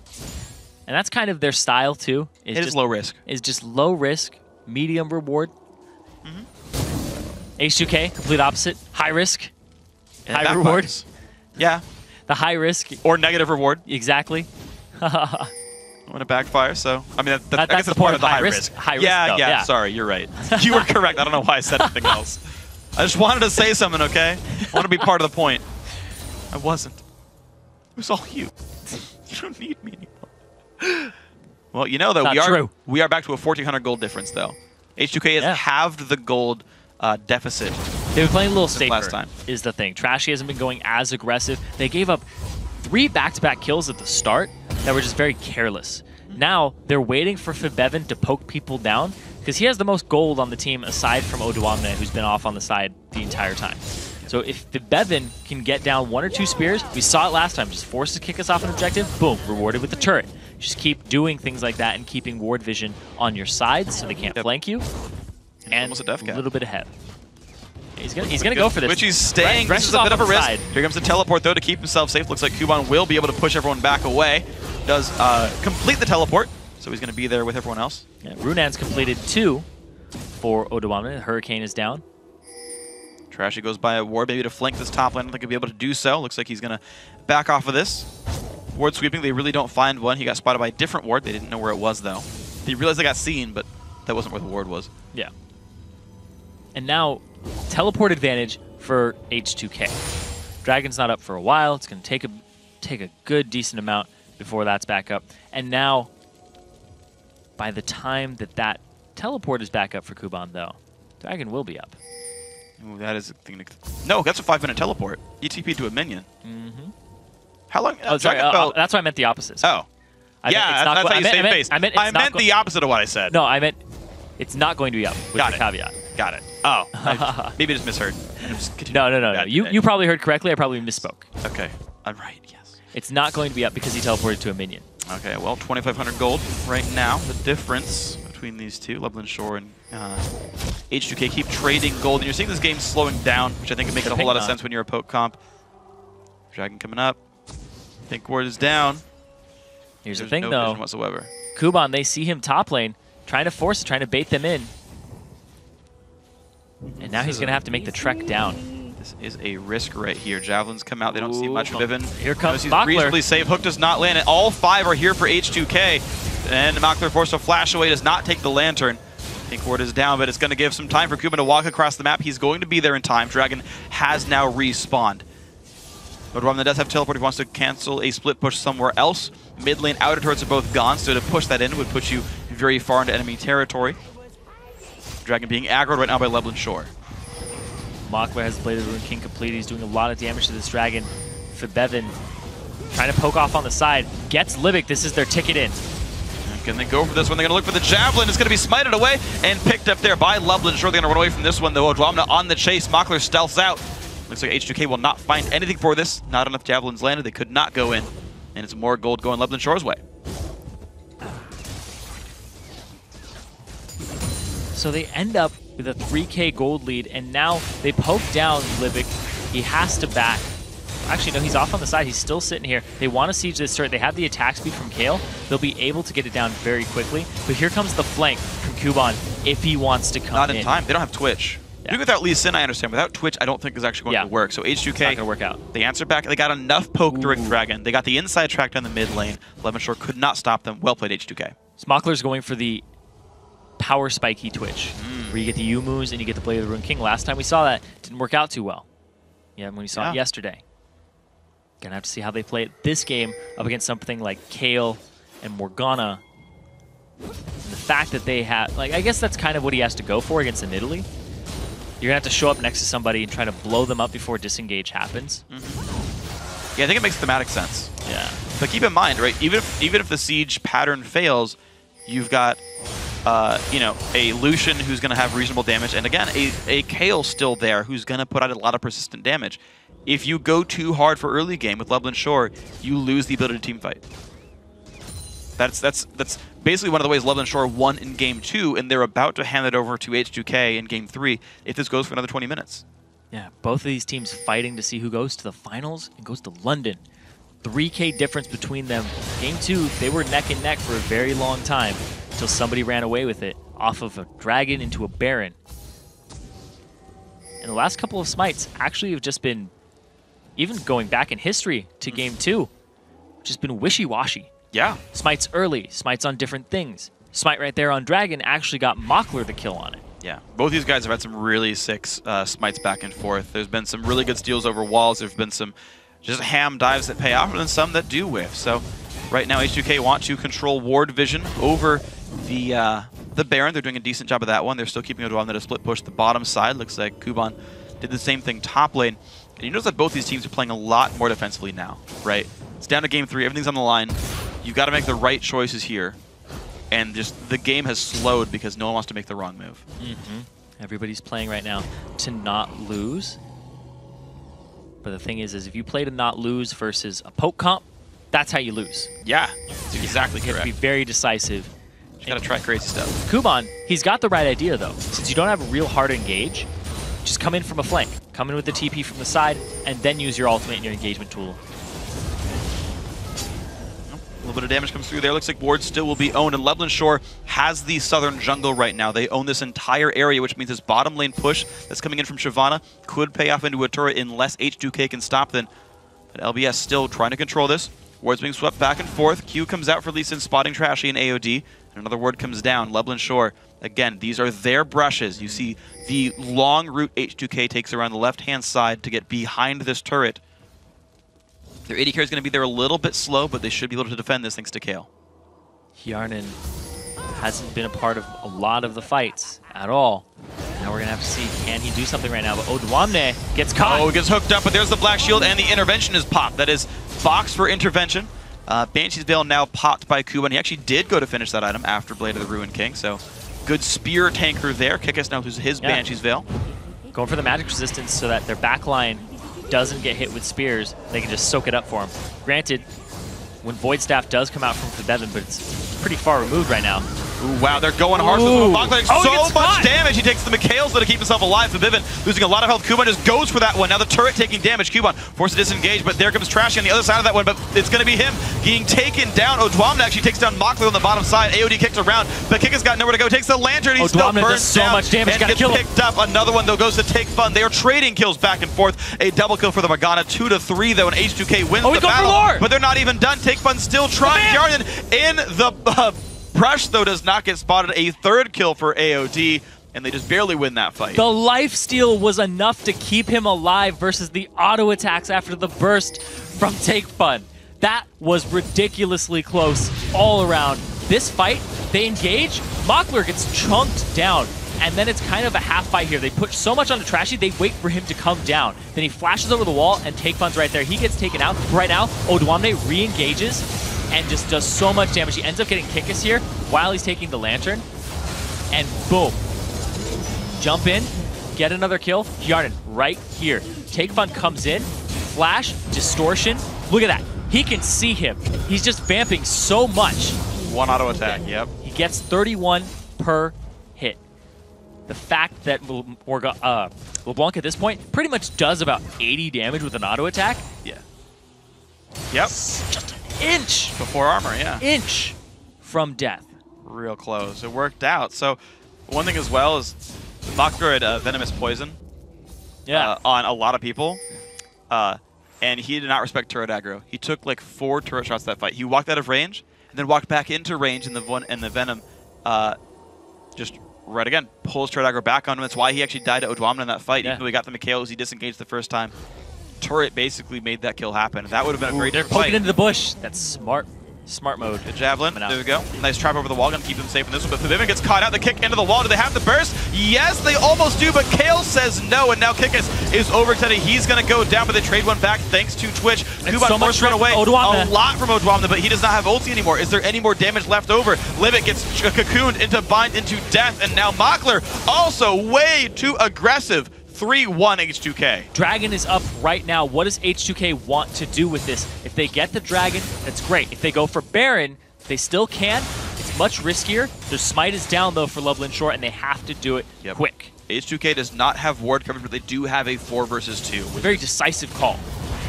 And that's kind of their style, too. It is low risk. It's just low risk, medium reward. H2K, complete opposite. High risk, high reward. Yeah. The high risk. Or negative reward. Exactly. When it backfires, so... I mean, I guess that's that's part of the high risk. High risk, yeah, though, yeah, sorry, you're right. You were correct. I don't know why I said anything else. I just wanted to say something, okay? I want to be part of the point. I wasn't. It was all you. You don't need me anymore. Well, you know, though, we are back to a 1,400 gold difference, though. H2K has halved the gold deficit. They were playing a little safer, last time. is the thing. Trashy hasn't been going as aggressive. They gave up 3 back-to-back kills at the start that were just very careless. Now, they're waiting for Bevan to poke people down, because he has the most gold on the team aside from Odwamna, who's been off on the side the entire time. So if Bevan can get down 1 or 2 spears, we saw it last time, just forced to kick us off an objective, boom, rewarded with the turret. Just keep doing things like that and keeping ward vision on your sides so they can't flank you. And almost a death cap. little bit ahead. He's gonna go for this. Which he's staying. This is a bit of a risk. Here comes the teleport, though, to keep himself safe. Looks like Kuban will be able to push everyone back away. Does complete the teleport, so he's going to be there with everyone else. Yeah, Runan's completed 2 for Odwamna. Hurricane is down. Trashy goes by a ward, maybe to flank this top lane. I don't think he'll be able to do so. Looks like he's going to back off of this. Ward sweeping, they really don't find one. He got spotted by a different ward. They didn't know where it was, though. They realized they got seen, but that wasn't where the ward was. Yeah. And now, teleport advantage for H2K. Dragon's not up for a while. It's going to take a good, decent amount before that's back up. And now, by the time that teleport is back up for Kuban, though, Dragon will be up. Ooh, that is a thing to... No, that's a 5-minute teleport. ETP to a minion. Mm-hmm. How long? Oh, sorry. That's why I meant the opposite. Oh. Yeah, that's how you save face. I meant the opposite of what I said. No, I meant it's not going to be up with the caveat. Got it. Oh. Maybe I just misheard. No. You probably heard correctly. I probably misspoke. Okay. I'm right, yes. It's not going to be up because he teleported to a minion. Okay, well, 2,500 gold right now. The difference between these two, Loveland Shore and H2K, keep trading gold. And you're seeing this game slowing down, which I think makes a whole lot of sense when you're a poke comp. Dragon coming up. Pink ward is down. Here's There's the thing, no though. vision whatsoever. Kuban, they see him top lane, trying to bait them in. And now he's going to have to make the trek down. This is a risk right here. Javelins come out. They don't see much Viven. Here comes he's Makler. Reasonably safe. Hook does not land it. All 5 are here for H2K. And Makler forced to flash away. Does not take the lantern. Pink ward is down, but it's going to give some time for Kuban to walk across the map. He's going to be there in time. Dragon has now respawned. But Romna does have teleport if he wants to cancel a split push somewhere else. Mid lane outer turrets are both gone, so to push that in would put you very far into enemy territory. Dragon being aggroed right now by Loveland Shore. Makler has Blade of the Rune King complete. He's doing a lot of damage to this Dragon. Febevin trying to poke off on the side. Gets Libic. This is their ticket in. Can they go for this one? They're going to look for the Javelin. It's going to be smited away and picked up there by Loveland Shore. They're going to run away from this one, though. Dwamna on the chase. Makler stealths out. Looks like H2K will not find anything for this. Not enough Javelins landed. They could not go in. And it's more gold going Loveland Shore's way. So they end up with a 3K gold lead, and now they poke down Libic. He has to back. Actually, no, he's off on the side. He's still sitting here. They want to siege this turret. They have the attack speed from Kayle. They'll be able to get it down very quickly. But here comes the flank from Kuban if he wants to come in. Not in time. They don't have Twitch. Yeah. Doing without Lee Sin, I understand. Without Twitch, I don't think is actually going to work. So H2K, it's not going to work out. They answered back. They got enough poke during Dragon. They got the inside track down the mid lane. Loveland Shore could not stop them. Well played, H2K. Smockler's going for the power spiky Twitch, where you get the Yumu's and you get the Blade of the Rune King. Last time we saw that, didn't work out too well. Yeah, when we saw it yesterday. Gonna have to see how they play it this game up against something like Kayle and Morgana. And the fact that they have, like, I guess that's kind of what he has to go for against an Italy. You're gonna have to show up next to somebody and try to blow them up before disengage happens. Yeah, I think it makes thematic sense. Yeah. But keep in mind, right? Even if the siege pattern fails, you've got you know, a Lucian who's going to have reasonable damage, and again, a Kayle still there who's going to put out a lot of persistent damage. If you go too hard for early game with Loveland Shore, you lose the ability to team fight. That's basically one of the ways Loveland Shore won in Game 2, and they're about to hand it over to H2K in Game 3 if this goes for another 20 minutes. Yeah, both of these teams fighting to see who goes to the finals and goes to London. 3K difference between them. Game 2, they were neck and neck for a very long time until somebody ran away with it off of a Dragon into a Baron. And the last couple of smites actually have just been, even going back in history to Game 2, just been wishy-washy. Yeah. Smites early, smites on different things. Smite right there on Dragon actually got Makler the kill on it. Yeah, both these guys have had some really sick smites back and forth. There's been some really good steals over walls. There's been some just ham dives that pay off, and then some that do whiff. So right now, H2K want to control ward vision over the Baron. They're doing a decent job of that one. They're still keeping it on that a split push the bottom side. Looks like Kuban did the same thing top lane. And you notice that both these teams are playing a lot more defensively now, right? It's down to Game 3. Everything's on the line. You've got to make the right choices here. And just the game has slowed because no one wants to make the wrong move. Everybody's playing right now to not lose. But the thing is if you play to not lose versus a poke comp, that's how you lose. Yeah, that's exactly correct. You have to be very decisive. You got to try crazy stuff. Kuban, he's got the right idea though. Since you don't have a real hard engage, just come in from a flank. Come in with the TP from the side, and then use your ultimate and your engagement tool. A little bit of damage comes through there. Looks like ward still will be owned, and Loveland Shore has the southern jungle right now. They own this entire area, which means this bottom lane push that's coming in from Shyvana could pay off into a turret unless H2K can stop them. But LBS still trying to control this. Ward's being swept back and forth. Q comes out for Lee Sin, spotting Trashy and AOD. And another ward comes down. Loveland Shore, again, these are their brushes. You see the long route H2K takes around the left-hand side to get behind this turret. Their AD carry is going to be there a little bit slow, but they should be able to defend this thanks to Kale. Hjarnan hasn't been a part of a lot of the fights at all. Now we're going to have to see, can he do something right now? But Odwamne gets caught. Oh, gets hooked up, but there's the Black Shield, and the intervention is popped. That is box for intervention. Banshee's Veil now popped by Kuban. He actually did go to finish that item after Blade of the Ruined King, so good spear tanker there. Kickus now loses his Banshee's Veil. Going for the magic resistance so that their backline doesn't get hit with spears. They can just soak it up for him. Granted, when Void Staff does come out from Febevin, but it's pretty far removed right now. Ooh, wow, they're going hard. So much damage. He takes the Mikhails to keep himself alive. Febevin losing a lot of health. Kuban just goes for that one. Now the turret taking damage. Kuban forced to disengage, but there comes Trashy on the other side of that one, but it's going to be him being taken down. Odwamne actually takes down Mockler on the bottom side. AOD kicked around, but Kickus got nowhere to go. Takes the Lantern. He's still burns so down much damage. And gets picked up. Another one, though, goes to Take Fun. They are trading kills back and forth. A double kill for the Morgana. 2-3, though, and H2K wins the battle. But they're not even done. Take Fun still trying. Hjarnan in the... Brush, though, does not get spotted. A third kill for AOD, and they just barely win that fight. The lifesteal was enough to keep him alive versus the auto attacks after the burst from Take Fun. That was ridiculously close all around. This fight, they engage, Mockler gets chunked down, and then it's kind of a half fight here. They push so much onto Trashy, they wait for him to come down. Then he flashes over the wall, and Take Fun's right there. He gets taken out. Right now, Odwamne re-engages and just does so much damage. He ends up getting Kickus here while he's taking the Lantern. And boom. Jump in, get another kill. Hjarnan right here. Take Fun comes in, flash, distortion. Look at that. He can see him. He's just vamping so much. One auto attack, yep. He gets 31 per hit. The fact that LeBlanc at this point pretty much does about 80 damage with an auto attack. Yeah. Yep. Just an inch. Before armor, yeah. Inch from death. Real close. It worked out. So one thing as well is Mockler had Venomous Poison on a lot of people. And he did not respect turret aggro. He took like 4 turret shots that fight. He walked out of range and then walked back into range, and the Venom just right again pulls turret aggro back on him. That's why he actually died to Odwamne in that fight. Even though he got the Mikhails, he disengaged the first time. Turret basically made that kill happen. That would have been a very different fight. Poking into the bush. That's smart. Smart mode. Good javelin. There we go. Nice trap over the wall. Gonna keep him safe in this one. But Febevin gets caught out. The kick into the wall. Do they have the burst? Yes, they almost do. But Kale says no. And now Kickus is overextended. He's gonna go down, but they trade one back thanks to Twitch. Kuban forced to run away. A lot from Odwamne, but he does not have ulti anymore. Is there any more damage left over? Limit gets cocooned into bind into death, and now Mockler also way too aggressive. 3-1 H2K. Dragon is up right now. What does H2K want to do with this? If they get the Dragon, that's great. If they go for Baron, they still can. It's much riskier. Their smite is down, though, for Loveland Shore, and they have to do it quick. H2K does not have ward coverage, but they do have a 4 versus 2. Very decisive call.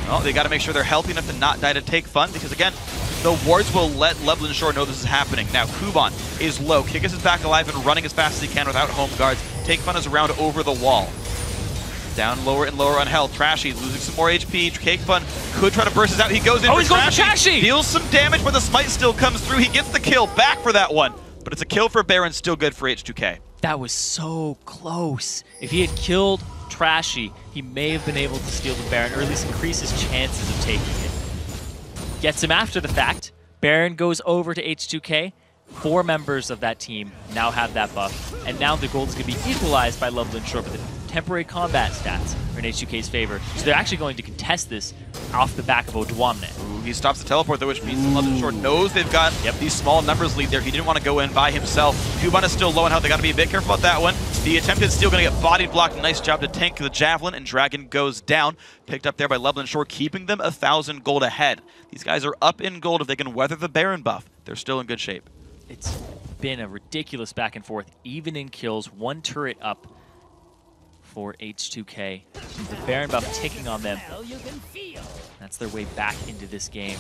Well, they got to make sure they're healthy enough to not die to Take Fun, because, again, the wards will let Loveland Shore know this is happening. Now, Kuban is low. Kickus is back alive and running as fast as he can without home guards. Take Fun is around over the wall. Down lower and lower on health. Trashy losing some more HP. Take Fun could try to burst his out. He goes in for Trashy. Deals some damage, but the smite still comes through. He gets the kill back for that one. But it's a kill for Baron, still good for H2K. That was so close. If he had killed Trashy, he may have been able to steal the Baron, or at least increase his chances of taking it. Gets him after the fact. Baron goes over to H2K. 4 members of that team now have that buff. And now the gold is going to be equalized by Loveland Shore, but the temporary combat stats are in H2K's favor. So they're actually going to contest this off the back of Odwamne. He stops the teleport, though, which means Loveland Shore knows they've got these small numbers lead there. He didn't want to go in by himself. Kuban is still low on health. They got to be a bit careful about that one. The attempted steal going to get body blocked. Nice job to tank the javelin, and Dragon goes down. Picked up there by Loveland Shore, keeping them 1,000 gold ahead. These guys are up in gold. If they can weather the Baron buff, they're still in good shape. It's been a ridiculous back and forth, even in kills. 1 turret up for H2K. The Baron buff ticking on them. That's their way back into this game.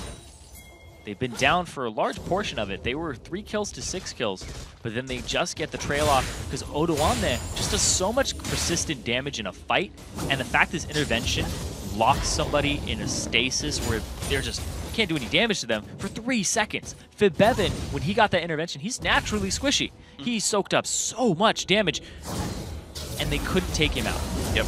They've been down for a large portion of it. They were 3 kills to 6 kills, but then they just get the trail off because Odwamne just does so much persistent damage in a fight, and the fact this intervention locks somebody in a stasis where they're just can't do any damage to them for 3 seconds. Febevin, when he got that intervention, he's naturally squishy. He soaked up so much damage, and they couldn't take him out. Yep.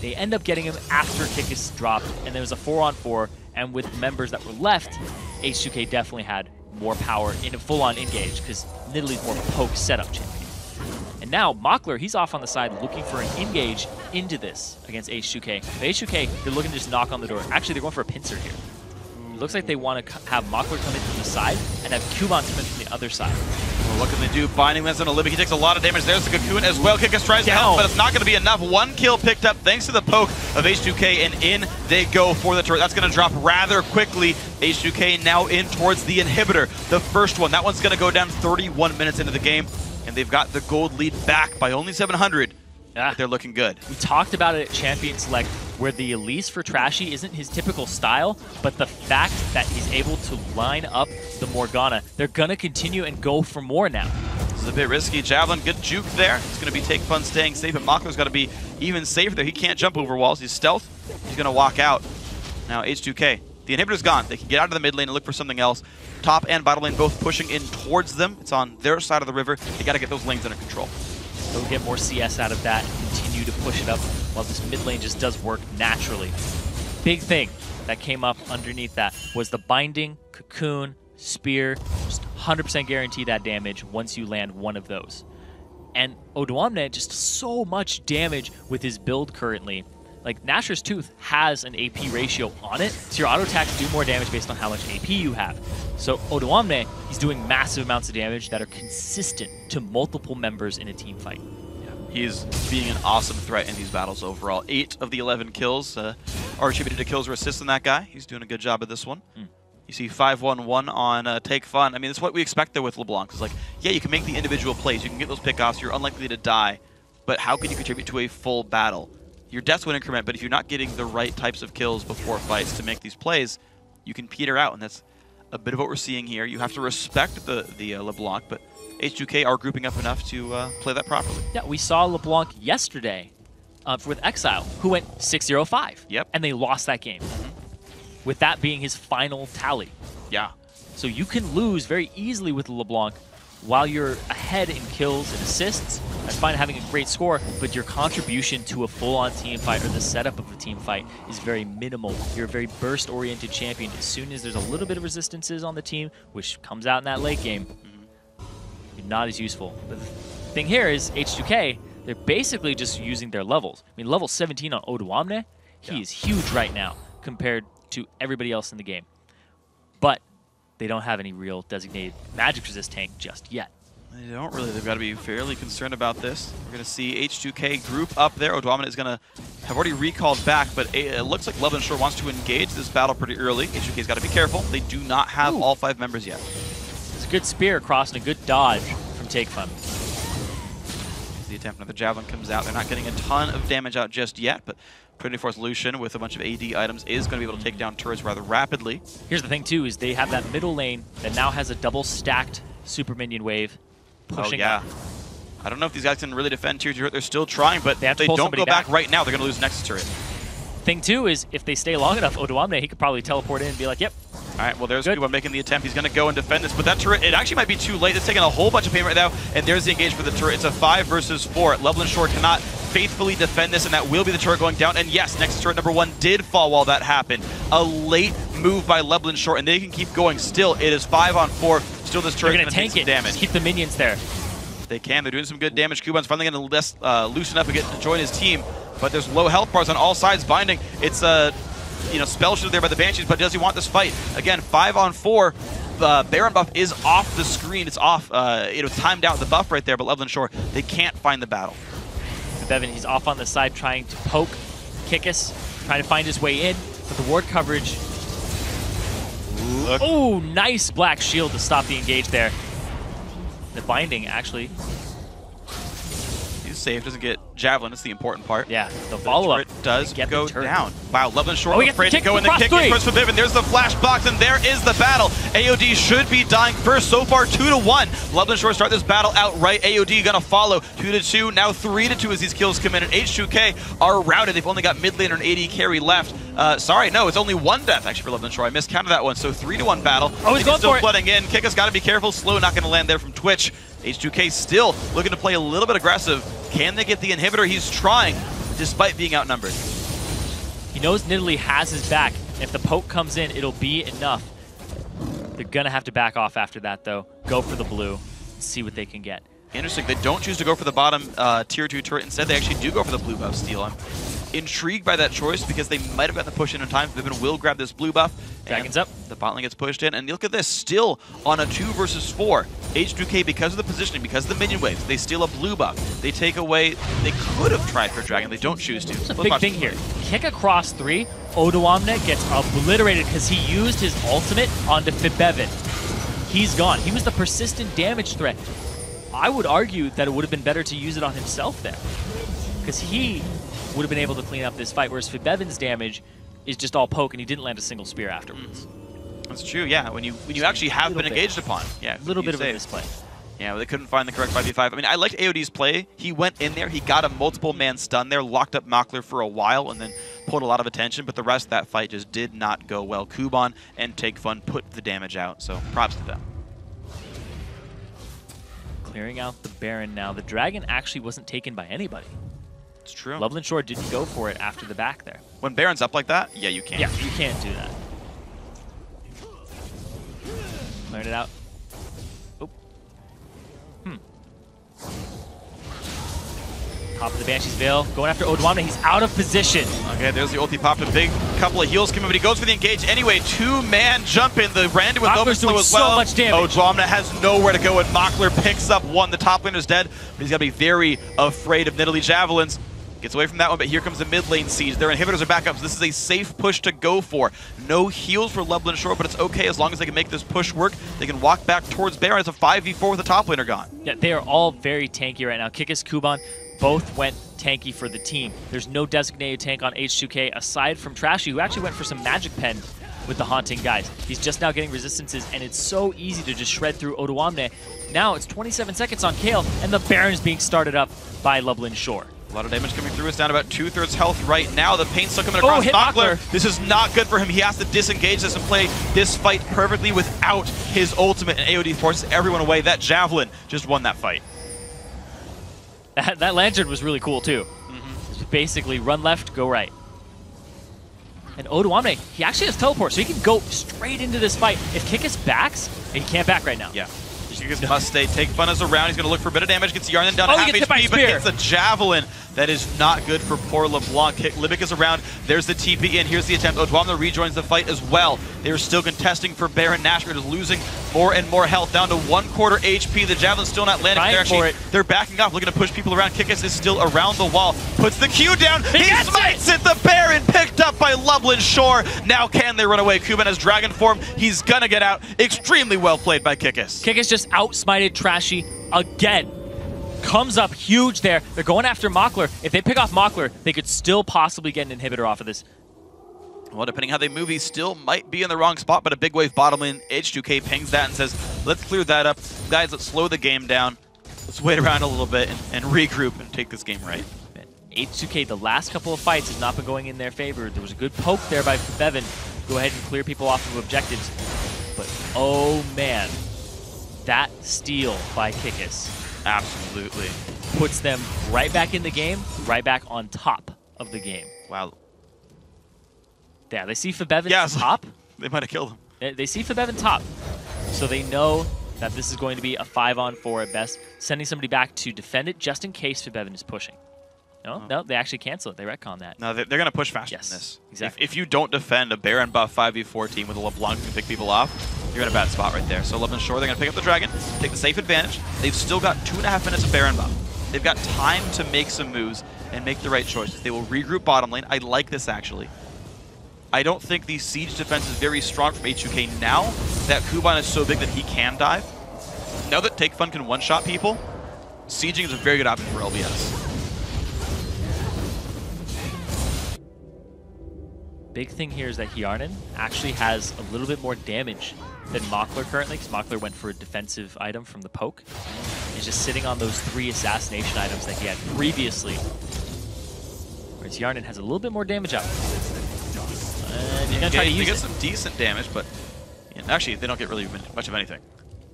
They end up getting him after Kickus dropped, and there was a 4-on-4, and with members that were left, H2K definitely had more power in a full-on engage, because Nidalee more poke setup champion. And now, Mockler, he's off on the side looking for an engage into this against H2K. But H2K, they're looking to just knock on the door. Actually, they're going for a pincer here. It looks like they want to have Mockler come in from the side and have Kuban come in from the other side. Well, what can they do? Binding lands on Olympic. He takes a lot of damage. There's the Cocoon as well. Kickus tries to help, but it's not going to be enough. One kill picked up thanks to the poke of H2K, and in they go for the turret. That's going to drop rather quickly. H2K now in towards the inhibitor. The first one. That one's going to go down 31 minutes into the game. And they've got the gold lead back by only 700. But they're looking good. We talked about it at Champion Select, where the Elise for Trashy isn't his typical style, but the fact that he's able to line up the Morgana, they're going to continue and go for more now. This is a bit risky. Javelin, good juke there. It's going to be Take Fun staying safe, but Mockler's got to be even safer there. He can't jump over walls. He's stealth. He's going to walk out. Now H2K. The inhibitor's gone. They can get out of the mid lane and look for something else. Top and bottom lane both pushing in towards them. It's on their side of the river. They got to get those lanes under control. They'll get more CS out of that and continue to push it up while this mid lane just does work naturally. Big thing that came up underneath that was the binding, cocoon, spear, just 100% guarantee that damage once you land one of those. And Odoamne just so much damage with his build currently. Like, Nashor's Tooth has an AP ratio on it, so your auto attacks do more damage based on how much AP you have. So Odoamne, he's doing massive amounts of damage that are consistent to multiple members in a team fight. Yeah, he's being an awesome threat in these battles overall. 8 of the 11 kills are attributed to kills or assists in that guy. He's doing a good job at this one. You see 5-1-1 on Take Fun. I mean, it's what we expect there with LeBlanc. It's like, yeah, you can make the individual plays. You can get those pickoffs. You're unlikely to die. But how can you contribute to a full battle? Your deaths would increment, but if you're not getting the right types of kills before fights to make these plays, you can peter out, and that's a bit of what we're seeing here. You have to respect the LeBlanc, but H2K are grouping up enough to play that properly. Yeah, we saw LeBlanc yesterday with Exile, who went 6-0-5. Yep. And they lost that game, with that being his final tally. Yeah. So you can lose very easily with LeBlanc while you're ahead in kills and assists. That's fine having a great score, but your contribution to a full-on team fight or the setup of a team fight is very minimal. You're a very burst-oriented champion. As soon as there's a little bit of resistances on the team, which comes out in that late game, you're not as useful. But the thing here is H2K, they're basically just using their levels. I mean, level 17 on Odoamne, he is huge right now compared to everybody else in the game. But they don't have any real designated magic resist tank just yet. They don't really. They've got to be fairly concerned about this. We're going to see H2K group up there. Odoamne is going to have already recalled back, but it looks like Love and Shore wants to engage this battle pretty early. H2K's got to be careful. They do not have all 5 members yet. It's a good spear across and a good dodge from Take Fun. The attempt, another Javelin comes out. They're not getting a ton of damage out just yet, but 24th Lucian with a bunch of AD items is going to be able to take down turrets rather rapidly. Here's the thing too, is they have that middle lane that now has a double stacked super minion wave pushing up. I don't know if these guys can really defend tier 2 turret. They're still trying, but if they don't go back right now, they're going to lose next turret. Thing too is if they stay long enough, Odoamne, he could probably teleport in and be like, yep. All right, well, there's Kuban making the attempt. He's going to go and defend this, but that turret, it actually might be too late. It's taking a whole bunch of pain right now, and there's the engage for the turret. It's a 5 versus 4. Loveland Shore cannot faithfully defend this, and that will be the turret going down. And yes, next turret number 1 did fall while that happened. A late move by Loveland Shore, and they can keep going. Still, it is 5 on 4. Still, this turret is going to take some damage. Just keep the minions there. They can. They're doing some good damage. Kuban's finally going to loosen up and get to join his team, but there's low health bars on all sides. Binding. It's a spell shield there by the Banshees, but does he want this fight? Again, 5 on 4. The Baron buff is off the screen. It's off. It was timed out the buff right there, but Loveland Shore, they can't find the battle. Bevan, he's off on the side trying to poke Kickus, trying to find his way in, but the ward coverage. Oh, nice black shield to stop the engage there. The binding, actually. He's safe, doesn't get Javelin, that's the important part. Yeah, the follow-up does go down. Wow, Loveland Shore afraid to go in the kick first for Vivian. There's the flash box, and there is the battle. AOD should be dying first. So far, 2-1. Loveland Shore start this battle outright. AOD gonna follow 2-2, now 3-2 as these kills come in, and H2K are routed. They've only got mid laner and AD carry left. Sorry, no, it's only 1 death actually for Loveland Shore. I miscounted that one, so 3-1 battle. Oh, he's going still for it. flooding in. Kickus gotta be careful. Slow not gonna land there from Twitch. H2K still looking to play a little bit aggressive. Can they get the inhibitor? He's trying, despite being outnumbered. knows Nidalee has his back. If the poke comes in, it'll be enough. They're going to have to back off after that, though. Go for the blue. See what they can get. Interesting. They don't choose to go for the bottom tier 2 turret. Instead, they actually do go for the blue buff steal. I'm intrigued by that choice because they might have gotten the push in time. Vivin will grab this blue buff. Dragon's up. The bot lane gets pushed in. And look at this. Still on a 2 versus 4. H2K, because of the positioning, because of the minion waves, they steal a blue buff. They take away... They could have tried for Dragon. They don't choose to. It's a big thing here. Kick across 3. Odoamne gets obliterated because he used his ultimate onto Fibevin. He's gone. He was the persistent damage threat. I would argue that it would have been better to use it on himself there, because he would have been able to clean up this fight, whereas Fibevin's damage is just all poke, and he didn't land a single spear afterwards. That's true, yeah. When you actually have been engaged upon. Yeah, a little bit of a misplay. Yeah, well, they couldn't find the correct 5v5. I mean, I liked AOD's play. He went in there, he got a multiple-man stun there, locked up Mockler for a while, and then pulled a lot of attention, but the rest of that fight just did not go well. Kuban and Take Fun put the damage out, so props to them. Clearing out the Baron now. The Dragon actually wasn't taken by anybody. It's true. Loveland Shore didn't go for it after the back there. When Baron's up like that, yeah, you can't. Yeah, you can't do that. Clearing it out. Oh. Top of the Banshee's Veil. Going after Odoamne. He's out of position. Okay, there's the ulti popped. A big couple of heals coming, but he goes for the engage anyway. 2-man jump in. The random with overflow as well. So much damage. Odoamne has nowhere to go, and Mockler picks up one. The top laner's dead, but he's got to be very afraid of Nidalee Javelins. Gets away from that one, but here comes the mid lane siege. Their inhibitors are back up, so this is a safe push to go for. No heals for Loveland Shore, but it's okay as long as they can make this push work. They can walk back towards Baron. It's a 5v4 with the top laner gone. Yeah, they are all very tanky right now. Kikis, Kuban, both went tanky for the team. There's no designated tank on H2K aside from Trashy, who actually went for some Magic Pen with the Haunting guys. He's just now getting resistances, and it's so easy to just shred through Odoamne. Now it's 27 seconds on Kale, and the Baron is being started up by Loveland Shore. A lot of damage coming through. It's down about 2/3 health right now. The pain still coming across Mockler. This is not good for him. He has to disengage this and play this fight perfectly without his ultimate, and AOD forces everyone away. That Javelin just won that fight. That Lantern was really cool, too. Basically, run left, go right. And Odoamne, he actually has teleport, so he can go straight into this fight. If Kikis backs, and he can't back right now. Yeah. Kikis must stay. Take Fun is around. He's going to look for a bit of damage. Gets Yarnan down to half HP, but gets a Javelin. That is not good for poor LeBlanc. Libic is around. There's the TP in. Here's the attempt. Odoamne rejoins the fight as well. They're still contesting for Baron. Nashgard is losing more and more health, down to 1/4 HP. The Javelin's still not landing. They're backing off, looking to push people around. Kikis is still around the wall. Puts the Q down. He smites it. The Baron picked up by Loveland Shore. Now can they run away? Kuban has Dragon form. He's gonna get out. Extremely well played by Kikis. Kikis just outsmited Trashy again. Comes up huge there. They're going after Mockler. If they pick off Mockler, they could still possibly get an inhibitor off of this. Well, depending how they move, he still might be in the wrong spot, but a big wave bottom lane. H2K pings that and says, let's clear that up. Guys, let's slow the game down. Let's wait around a little bit and regroup and take this game right. Man, H2K, the last couple of fights has not been going in their favor. There was a good poke there by Bevan. Go ahead and clear people off of objectives. But, oh man, that steal by Kikis. Absolutely. Puts them right back in the game, right back on top of the game. Wow. Yeah, they see Fibevin top. They might have killed him. They see Fibevin top. So they know that this is going to be a 5-on-4 at best, sending somebody back to defend it just in case Fibevin is pushing. No, they actually cancel it. They retcon that. No, they're going to push faster than this. Exactly. If you don't defend a Baron buff 5v4 team with a LeBlanc who can pick people off, you're in a bad spot right there. So Loveland Shore, they're going to pick up the Dragon, take the safe advantage. They've still got 2.5 minutes of Baron buff. They've got time to make some moves and make the right choices. They will regroup bottom lane. I like this, actually. I don't think the siege defense is very strong from H2K now that Kuban is so big that he can dive. Now that Take Fun can one-shot people, sieging is a very good option for LBS. Big thing here is that Hjarnan actually has a little bit more damage than Mockler currently, because Mockler went for a defensive item from the poke. He's just sitting on those 3 assassination items that he had previously. Whereas Hjarnan has a little bit more damage out. And he's going to try to use it. They get some decent damage, but actually, they don't get really much of anything.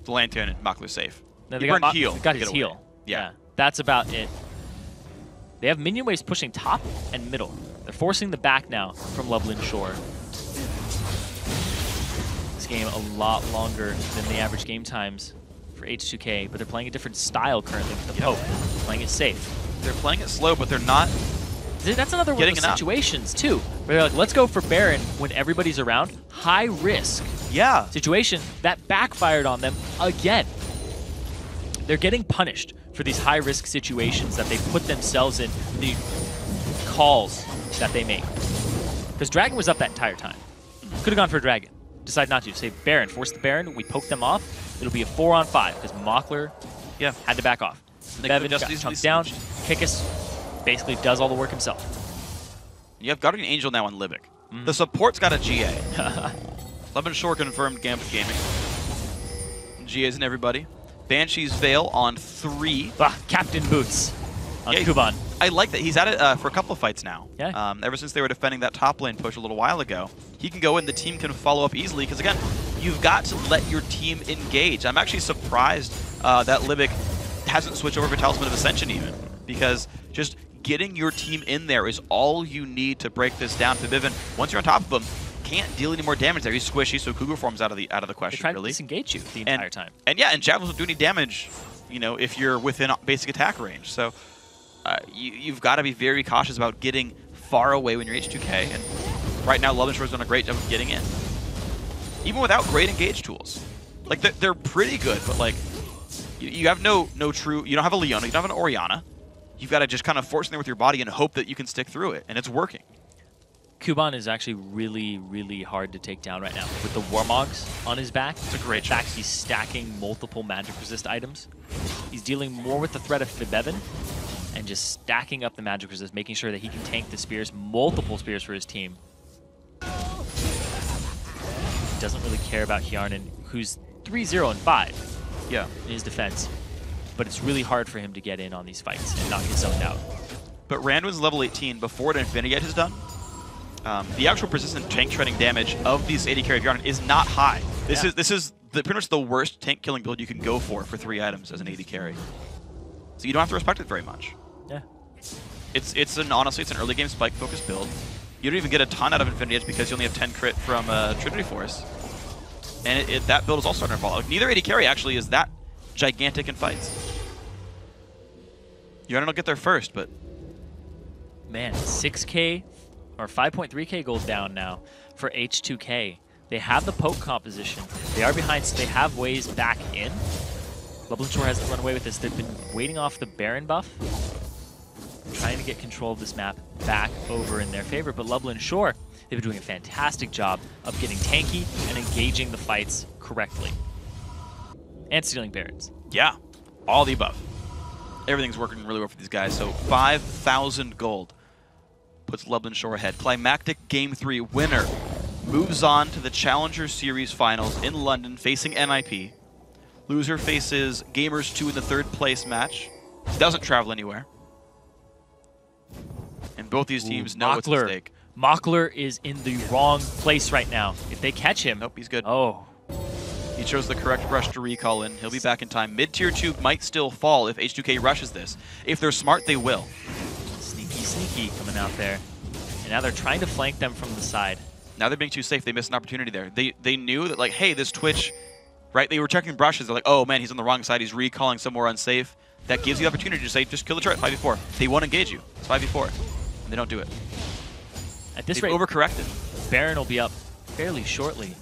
The Lantern and Mockler's safe. No, they got his heal. Yeah, that's about it. They have minion waves pushing top and middle. They're forcing the back now from Loveland Shore. This game a lot longer than the average game times for H2K, but they're playing a different style currently with the poke. They're playing it safe. They're playing it slow, but they're not. That's another one of those situations too, where they're like, let's go for Baron when everybody's around. High risk situation that backfired on them again. They're getting punished for these high risk situations that they put themselves in, the calls that they make. Because Dragon was up that entire time. Could have gone for Dragon. Decide not to. Say Baron, force the Baron, we poke them off. It'll be a 4-on-5 because Mockler had to back off. Bevan got chunked down. Kickus basically does all the work himself. You have Guardian Angel now on Libic. The support's got a GA. Loveland Shore confirmed Gambit Gaming. GA's and everybody. Banshee's Veil on 3. Captain Boots on Kuban. I like that. He's at it for a couple of fights now. Yeah. Ever since they were defending that top lane push a little while ago. He can go in, the team can follow up easily, because again, you've got to let your team engage. I'm actually surprised that Libic hasn't switched over to Talisman of Ascension even, because just getting your team in there is all you need to break this down. Vivian, once you're on top of him, can't deal any more damage there. He's squishy, so Cougar form's out of the question. They try really to disengage you the entire time. And yeah, and javelins don't do any damage, you know, if you're within basic attack range. So you've got to be very cautious about getting far away when you're H2K. And right now, Loveland Shore's done a great job of getting in, even without great engage tools. Like they're pretty good, but like you have no true. You don't have a Leona, you don't have an Orianna. You've got to just kind of force in there with your body and hope that you can stick through it, and it's working. Kuban is actually really, really hard to take down right now. With the Warmogs on his back, it's a great fact he's stacking multiple magic resist items. He's dealing more with the threat of Fibevin and just stacking up the magic resist, making sure that he can tank the spears, multiple spears for his team. He doesn't really care about Hjarnan, who's 3-0-5 in his defense. But it's really hard for him to get in on these fights and not get zoned out. But Randwin's level 18 before what Infinity has done. The actual persistent tank shredding damage of these 80 carry of Hjarnan is not high. This is pretty much the worst tank killing build you can go for 3 items as an 80 carry. So you don't have to respect it very much. Yeah. Honestly, it's an early game spike focused build. You don't even get a ton out of Infinity Edge because you only have 10 crit from Trinity Force. And that build is also starting to fall. Like, neither 80 carry actually is that gigantic in fights. Hjarnan will get there first, but man, 6K or 5.3K gold down now for H2K. They have the poke composition. They are behind, so they have ways back in. Loveland Shore hasn't run away with this. They've been waiting off the Baron buff, trying to get control of this map back over in their favor. But Loveland Shore, they've been doing a fantastic job of getting tanky and engaging the fights correctly. And stealing Barons. Yeah, all the above. Everything's working really well for these guys. So 5,000 gold puts Loveland Shore ahead. Climactic Game 3 winner moves on to the Challenger Series Finals in London facing NIP. Loser faces Gamers 2 in the 3rd place match. Doesn't travel anywhere. And both these teams know what's at stake. Mockler is in the wrong place right now. If they catch him... Nope, he's good. Oh. He chose the correct rush to recall in. He'll be back in time. Mid-tier 2 might still fall if H2K rushes this. If they're smart, they will. Sneaky coming out there. And now they're trying to flank them from the side. Now they're being too safe. They missed an opportunity there. They knew that, like, hey, this Twitch, right? They were checking brushes. They're like, oh, man, he's on the wrong side. He's recalling somewhere unsafe. That gives you the opportunity to say, just kill the turret, 5v4. They won't engage you. It's 5v4. And they don't do it. At this rate, overcorrected. Baron will be up fairly shortly.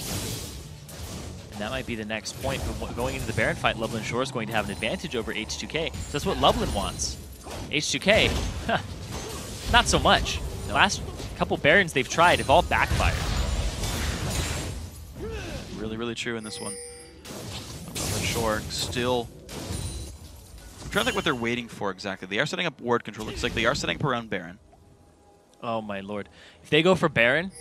And that might be the next point. From going into the Baron fight, Loveland Shore is going to have an advantage over H2K. So that's what Loveland wants. H2K, not so much. The last couple Barons they've tried have all backfired. Really, really true in this one. Loveland Shore still... I'm trying to think what they're waiting for exactly. They are setting up ward control. Looks like they are setting up around Baron. Oh my lord. If they go for Baron,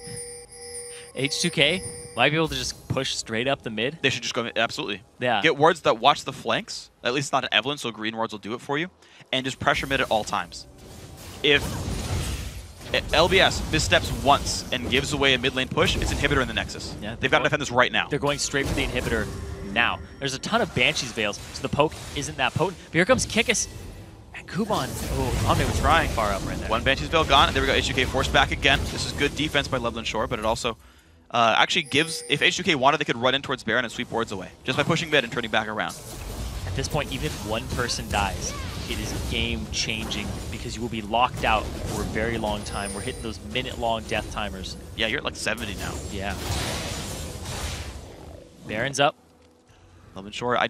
H2K might be able to just push straight up the mid. They should just go, absolutely. Yeah. Get wards that watch the flanks, at least not an Evelyn, so green wards will do it for you, and just pressure mid at all times. If LBS missteps once and gives away a mid lane push, it's inhibitor in the Nexus. Yeah, They've got to defend this right now. They're going straight for the inhibitor now. There's a ton of Banshee's Veils, so the poke isn't that potent. But here comes Kickus. And Kuban, Omni was trying far up right there. One Banshee's Veil gone, and there we go. H2K forced back again. This is good defense by Loveland Shore, but it also actually gives, if H2K wanted, they could run in towards Baron and sweep wards away, just by pushing mid and turning back around. At this point, even if one person dies, it is game-changing because you will be locked out for a very long time. We're hitting those minute-long death timers. Yeah, you're at like 70 now. Yeah. Baron's up. Loveland Shore, I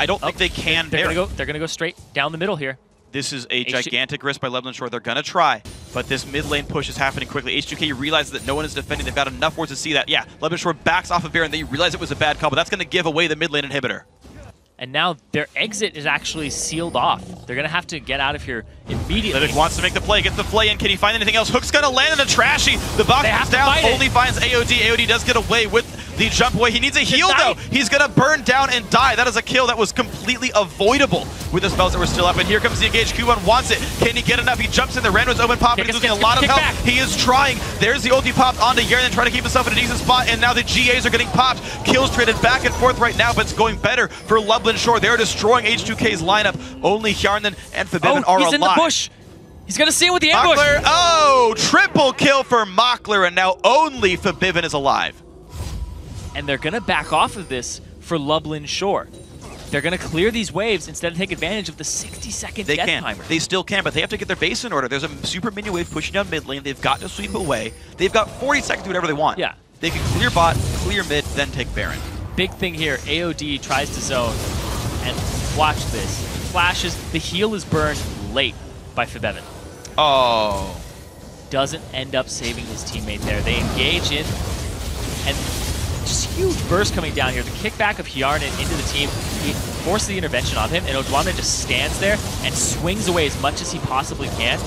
don't think they can. They're gonna go straight down the middle here. This is a gigantic risk by Loveland Shore. They're gonna try, but this mid lane push is happening quickly. H2K realizes that no one is defending. They've got enough wards to see that. Yeah, Loveland Shore backs off of Baron. They realize it was a bad call, but that's gonna give away the mid lane inhibitor. And now their exit is actually sealed off. They're going to have to get out of here immediately. Lidic wants to make the play, gets the play in. Can he find anything else? Hook's going to land in the trashy. The box comes down, only finds AOD. AOD does get away with the jump away. He needs a heal, though. He's going to burn down and die. That is a kill that was completely avoidable with the spells that were still up. And here comes the engage. Kuban wants it. Can he get enough? He jumps in. The Random's open pop, but he's losing a lot of health. He is trying. There's the ulti popped onto Yernan, trying to keep himself in a decent spot. And now the GAs are getting popped. Kills traded back and forth right now, but it's going better for Loveland Shore. They're destroying H2K's lineup. Only Hjarnan and Forbidden are alive. He's in the bush. He's going to see him with the ambush. Mockler, oh, triple kill for Mockler, and now only Forbidden is alive. And they're going to back off of this for Loveland Shore. They're going to clear these waves instead of take advantage of the 60-second death timer. They still can, but they have to get their base in order. There's a super minion wave pushing down mid lane. They've got to sweep away. They've got 40 seconds to do whatever they want. Yeah. They can clear bot, clear mid, then take Baron. Big thing here, AOD tries to zone, and watch this. Flashes, the heal is burned late by Forbidden. Oh. Doesn't end up saving his teammate there. They engage in, and just huge burst coming down here. The kickback of Hjarnan into the team, he forces the intervention on him, and Odwamna just stands there and swings away as much as he possibly can,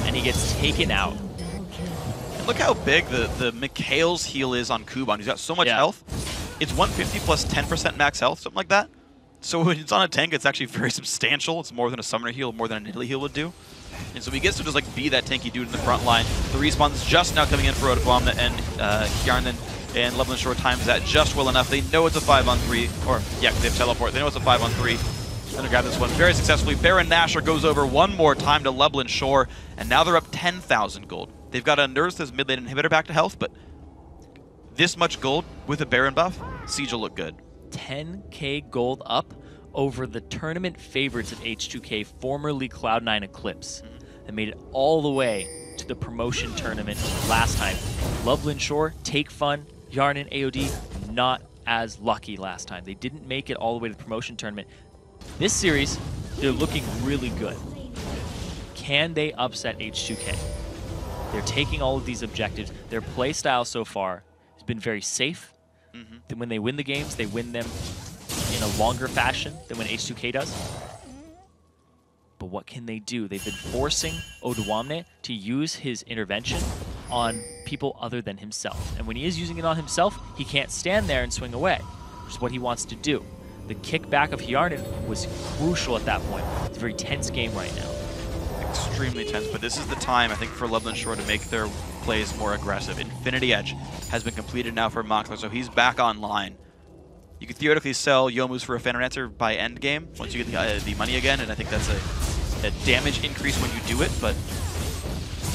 and he gets taken out. And look how big the Mikhail's heal is on Kuban. He's got so much health. It's 150 plus 10% max health, something like that. So when it's on a tank, it's actually very substantial. It's more than a summoner heal, more than an Italy heal would do. And so he gets to just like be that tanky dude in the front line. The respawn's just now coming in for Odwamna and Hjarnan, and Loveland Shore times that just well enough. They know it's a 5-on-3, or yeah, they have teleport. They know it's a 5-on-3. Gonna grab this one very successfully. Baron Nashor goes over one more time to Loveland Shore, and now they're up 10,000 gold. They've got to nurse this mid lane inhibitor back to health, but this much gold with a Baron buff, Siege will look good. 10k gold up over the tournament favorites of H2K, formerly Cloud9 Eclipse, that made it all the way to the promotion tournament last time. Loveland Shore, Take Fun, Hjarnan, AOD, not as lucky last time. They didn't make it all the way to the promotion tournament. This series, they're looking really good. Can they upset H2K? They're taking all of these objectives. Their play style so far has been very safe. Then when they win the games, they win them in a longer fashion than when H2K does. But what can they do? They've been forcing Odwamna to use his intervention on people other than himself. And when he is using it on himself, he can't stand there and swing away, which is what he wants to do. The kickback of Hjarnan was crucial at that point. It's a very tense game right now. Extremely tense, but this is the time, I think, for Loveland Shore to make their plays more aggressive. Infinity Edge has been completed now for Mockler, so he's back online. You could theoretically sell Youmu's for a Fenrir by end game once you get the money again, and I think that's a damage increase when you do it, but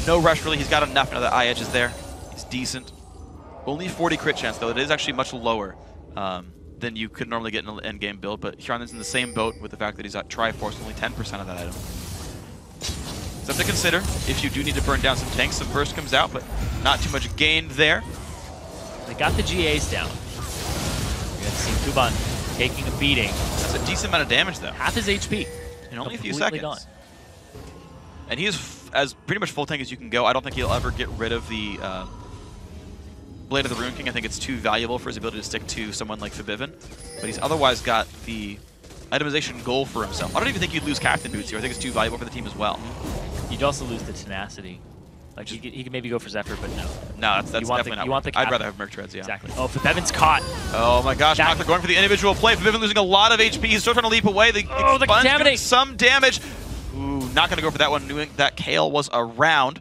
no rush really. He's got enough now that Eye Edge is there. He's decent. Only 40 crit chance, though. It is actually much lower than you could normally get in an end game build, but Hjarnan's in the same boat with the fact that he's at Triforce, only 10% of that item. Something to consider if you do need to burn down some tanks. Some burst comes out, but not too much gained there. They got the GAs down. You're going to see Kuban taking a beating. That's a decent amount of damage, though. Half his HP. In only a few seconds. And he is as pretty much full tank as you can go. I don't think he'll ever get rid of the Blade of the Rune King. I think it's too valuable for his ability to stick to someone like Forbidden. But he's otherwise got the itemization goal for himself. I don't even think you'd lose Captain Boots here. I think it's too valuable for the team as well. You'd also lose the tenacity. Like he could maybe go for Zephyr, but no. No, that's definitely not. I'd rather have Merc Treads, yeah. Exactly. Oh, Forbidden's caught. Oh my gosh, Mockler going for the individual play. Forbidden losing a lot of HP. He's still trying to leap away. The contaminate. Some damage. Ooh, not going to go for that one, knowing that Kale was around.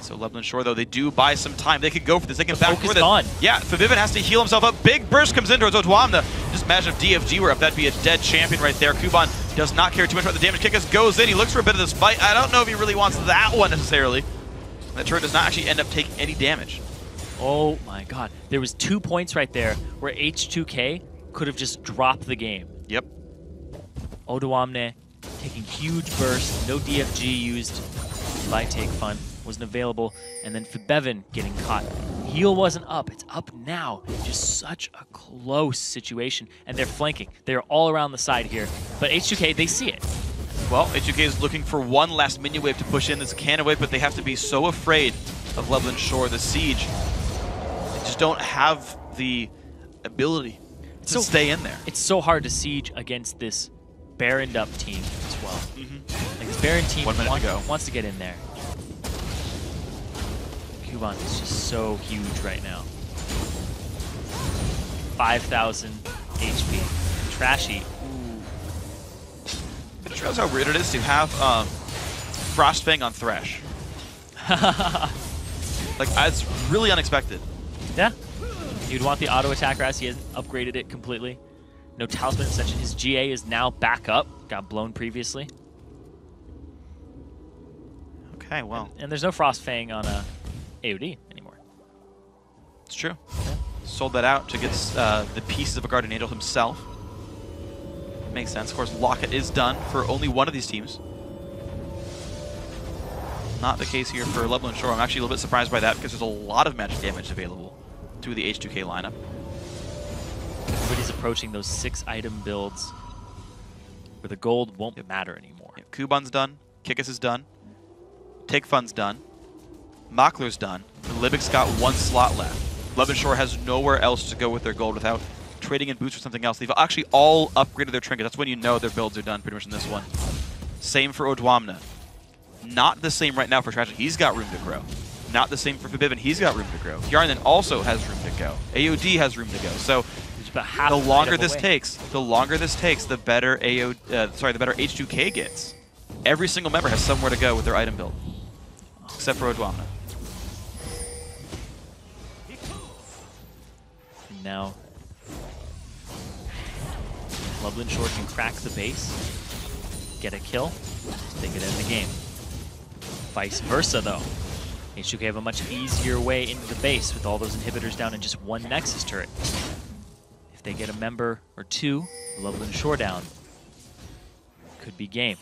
So Loveland Shore, though, they do buy some time. They could go for this. They can back for this. Yeah, Forbidden has to heal himself up. Big burst comes in towards Odwamna. Just imagine if DFG were up. That'd be a dead champion right there. Kuban Does not care too much about the damage. Kickus goes in. He looks for a bit of this fight. I don't know if he really wants that one necessarily. That turret does not actually end up taking any damage. Oh my god. There was 2 points right there where H2K could have just dropped the game. Yep. Odoamne taking huge bursts, no DFG used by Take Fun, wasn't available, and then Fibevin getting caught. Heal wasn't up, it's up now. Just such a close situation, and they're flanking. They're all around the side here, but H2K, they see it. Well, H2K is looking for one last minion wave to push in. There's a cannon wave, but they have to be so afraid of Loveland Shore, the siege. They just don't have the ability to stay in there. It's so hard to siege against this Baroned up team as well. Like this Baron team wants to get in there. Kuban is just so huge right now. 5,000 HP. Trashy. It shows how weird it is to have Frostfang on Thresh. Like, it's really unexpected. Yeah. You'd want the auto attack as he hasn't upgraded it completely. No Talisman Ascension. His GA is now back up. Got blown previously. Okay, well. And there's no Frostfang on AOD anymore. It's true. Yeah. Sold that out to get the pieces of a Guardian Angel himself. Makes sense. Of course, Locket is done for only one of these teams. Not the case here for Loveland Shore. I'm actually a little bit surprised by that because there's a lot of magic damage available to the H2K lineup. Everybody's approaching those 6-item builds where the gold won't matter anymore. Yeah, Kuban's done. Kickus is done. Take Fun's done. Makler's done. Libic's got 1 slot left. Loveland Shore has nowhere else to go with their gold without trading in boots for something else. They've actually all upgraded their trinkets. That's when you know their builds are done pretty much in this one. Same for Odoamne. Not the same right now for Tragic. He's got room to grow. Not the same for Fibivin. He's got room to grow. Yarnan also has room to go. AOD has room to go. So the longer this takes, the better the better H2K gets. Every single member has somewhere to go with their item build, except for Odoamne. Now, Loveland Shore can crack the base, get a kill, they could end the game. Vice versa, though. H2K have a much easier way into the base with all those inhibitors down and just 1 Nexus turret. If they get a member or 2, Loveland Shore down, could be game.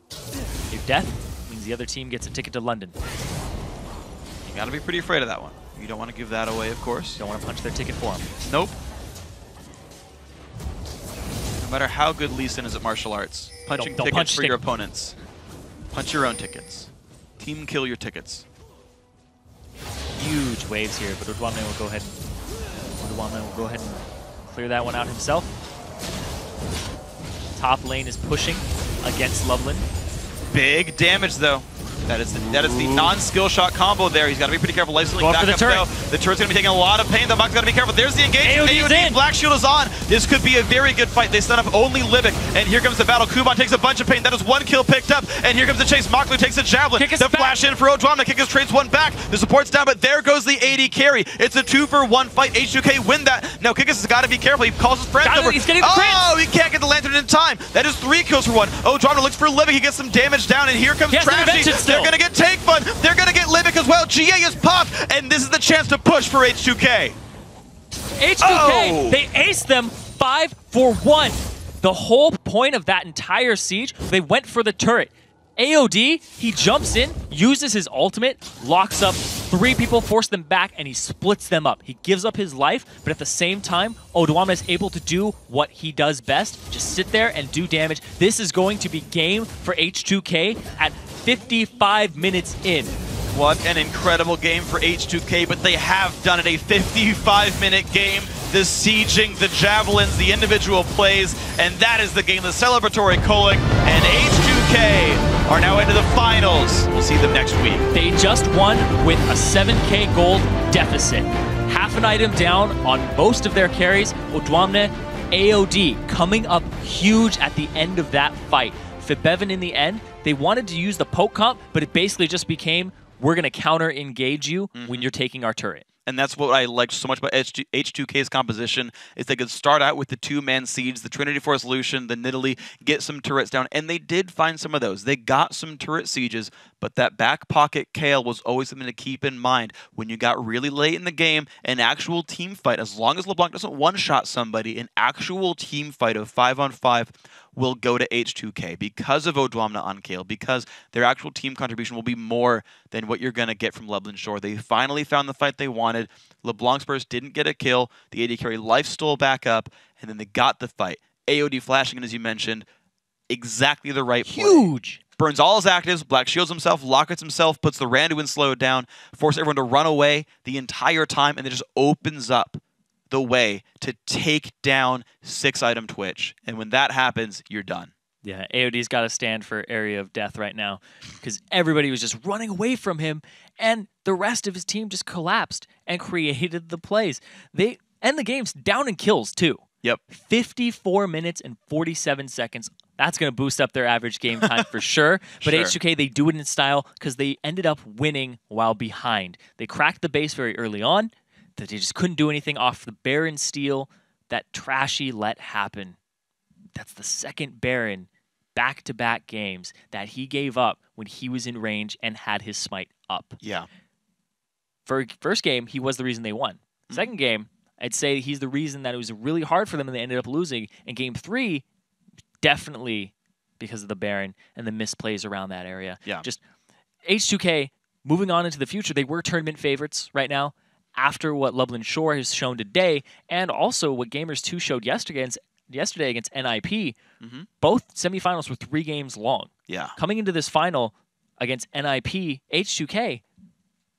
If death means the other team gets a ticket to London. You gotta be pretty afraid of that one. You don't want to give that away, of course. Don't want to punch their ticket for them. Nope. No matter how good Lee Sin is at martial arts, punching tickets for your opponents. Punch your own tickets. Team kill your tickets. Huge waves here, but Odoamne will go ahead and clear that one out himself. Top lane is pushing against Loveland. Big damage though. That is the non-skill shot combo there. He's got to be pretty careful. Life-stealing back up though. The turret's going to be taking a lot of pain. The Monk's got to be careful. There's the engagement. AOD, Black Shield is on. This could be a very good fight. They set up only Libic, and here comes the battle. Kuban takes a bunch of pain. That is 1 kill picked up, and here comes the chase. Makler takes a javelin. The flash in for Odoamne. Kickus trades 1 back. The support's down, but there goes the AD carry. It's a 2-for-1 fight. H2K win that. Now Kickus has got to be careful. He calls his friends over. He's getting the oh, he can't get the lantern in time. That is 3 kills for 1. Odoamne looks for Libic. He gets some damage down, and here comes Trashy. They're going to get Take Fun. They're going to get Libic as well. GA is popped, and this is the chance to push for H2K. H2K, they aced them 5 for 1. The whole point of that entire siege, they went for the turret. AOD, he jumps in, uses his ultimate, locks up 3 people, force them back, and he splits them up. He gives up his life, but at the same time, Odoamne is able to do what he does best, just sit there and do damage. This is going to be game for H2K at 55 minutes in. What an incredible game for H2K, but they have done it, a 55-minute game. The sieging, the javelins, the individual plays, and that is the game, the celebratory calling, and H2K are now into the finals. We'll see them next week. They just won with a 7K gold deficit. Half an item down on most of their carries. Odoamne, AOD coming up huge at the end of that fight. Fibevin in the end, they wanted to use the poke comp, but it basically just became, we're going to counter-engage you when you're taking our turret. And that's what I liked so much about H2K's composition, is they could start out with the 2-man siege, the Trinity Force Lucian, the Nidalee, get some turrets down, and they did find some of those. They got some turret sieges, but that back pocket Kale was always something to keep in mind. When you got really late in the game, an actual team fight, as long as LeBlanc doesn't one-shot somebody, an actual team fight of 5-on-5 will go to H2K because of Odwamna on Kale, because their actual team contribution will be more than what you're going to get from Loveland Shore. They finally found the fight they wanted. LeBlanc's burst didn't get a kill. The AD carry life stole back up, and then they got the fight. AOD flashing in, as you mentioned, exactly the right play. Huge! Burns all his actives, Black shields himself, Lockets himself, puts the Randuin slowed down, forces everyone to run away the entire time, and then just opens up the way to take down 6-item Twitch. And when that happens, you're done. Yeah, AOD's got to stand for Area of Death right now because everybody was just running away from him, and the rest of his team just collapsed and created the plays. They end the games down in kills, too. Yep. 54 minutes and 47 seconds. That's going to boost up their average game time for sure. But Sure. H2K, they do it in style because they ended up winning while behind. They cracked the base very early on, that they just couldn't do anything off the Baron steal that Trashy let happen. That's the second Baron back-to-back games that he gave up when he was in range and had his smite up. Yeah. For first game, he was the reason they won. Second game, I'd say he's the reason that it was really hard for them and they ended up losing. And game 3, definitely because of the Baron and the misplays around that area. Yeah. Just H2K, moving on into the future, they were tournament favorites right now after what Loveland Shore has shown today and also what Gamers 2 showed yesterday against NIP. Both semifinals were 3 games long. Yeah. Coming into this final against NIP, H2K,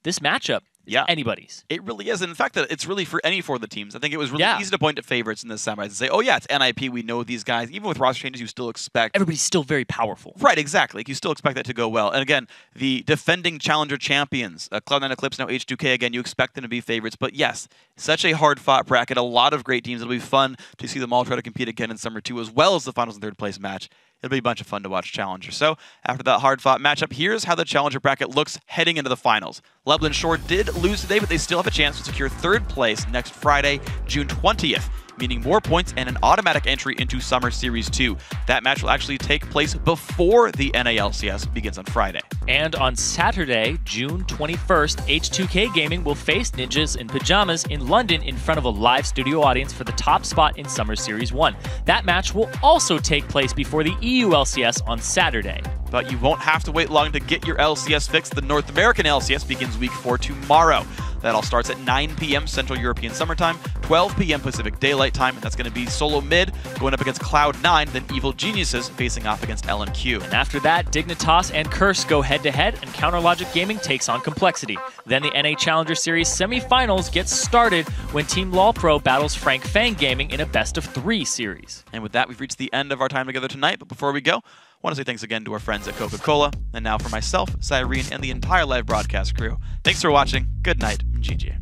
this matchup, Yeah. anybody's. It really is. And in fact, that it's really for any 4 of the teams. I think it was really Yeah. easy to point to favorites in this semis and say, oh, yeah, it's NIP. We know these guys. Even with roster changes, you still expect. Everybody's still very powerful. Right, exactly. Like, you still expect that to go well. And again, the defending challenger champions, Cloud9 Eclipse, now H2K, again, you expect them to be favorites. But yes, such a hard-fought bracket. A lot of great teams. It'll be fun to see them all try to compete again in Summer 2, as well as the finals and third-place match. It'll be a bunch of fun to watch Challenger. So after that hard-fought matchup, here's how the Challenger bracket looks heading into the finals. Loveland Shore did lose today, but they still have a chance to secure 3rd place next Friday, June 20th. Meaning more points and an automatic entry into Summer Series 2. That match will actually take place before the NALCS begins on Friday. And on Saturday, June 21st, H2K Gaming will face Ninjas in Pajamas in London in front of a live studio audience for the top spot in Summer Series 1. That match will also take place before the EU LCS on Saturday. But you won't have to wait long to get your LCS fixed. The North American LCS begins week 4 tomorrow. That all starts at 9 p.m. Central European Summertime, 12 p.m. Pacific Daylight Time, and that's going to be solo mid going up against Cloud9, then Evil Geniuses facing off against LNQ. And after that, Dignitas and Curse go head-to-head, and Counterlogic Gaming takes on Complexity. Then the NA Challenger Series semifinals get started when Team LawPro battles Frank Fang Gaming in a best-of-3 series. And with that, we've reached the end of our time together tonight, but before we go, I want to say thanks again to our friends at Coca-Cola, and now for myself, Cyrene, and the entire live broadcast crew. Thanks for watching. Good night, and GG.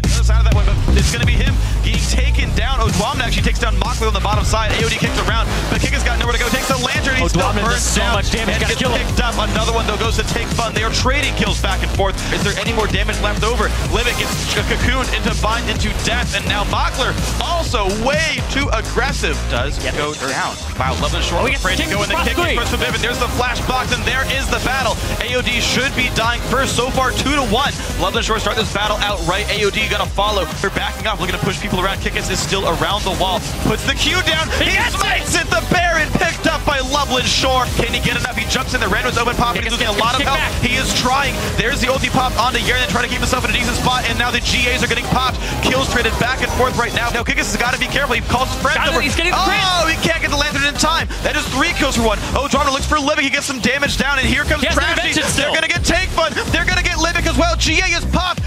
The other side of that one, but it's going to be him getting taken down. Odwamna actually takes down Mockler on the bottom side. AOD kicks around, but Kika's got nowhere to go. Takes the lantern. He's still burnt does so down. much damage. And Gotta gets kill him. picked up. Another one, though, goes to Take Fun. They are trading kills back and forth. Is there any more damage left over? Limit gets cocooned into bind into death, and now Mockler also way too aggressive. Does go down. Wow, Loveland Shore afraid to go in the kick. First for Vivid. There's the flash box, and there is the battle. AOD should be dying first. So far, 2-1. Loveland Shore start this battle outright. AOD gonna follow. They're backing off, looking to push people around. Kikis is still around the wall. Puts the Q down. He smites it. The Baron picked up by Loveland Shore. Can he get enough? He jumps in. The Random's open pop. He's losing a lot of health. He is trying. There's the ulti pop onto Yaren, trying to keep himself in a decent spot. And now the GAs are getting popped. Kills traded back and forth right now. Now Kikis has got to be careful. He calls his friends over. He's getting oh, he can't get the lantern in time. That is 3 kills for 1. Odwamna looks for Livic. He gets some damage down. And here comes Trashy. They're going to get Take Fun. They're going to get Livic as well. GA is popped.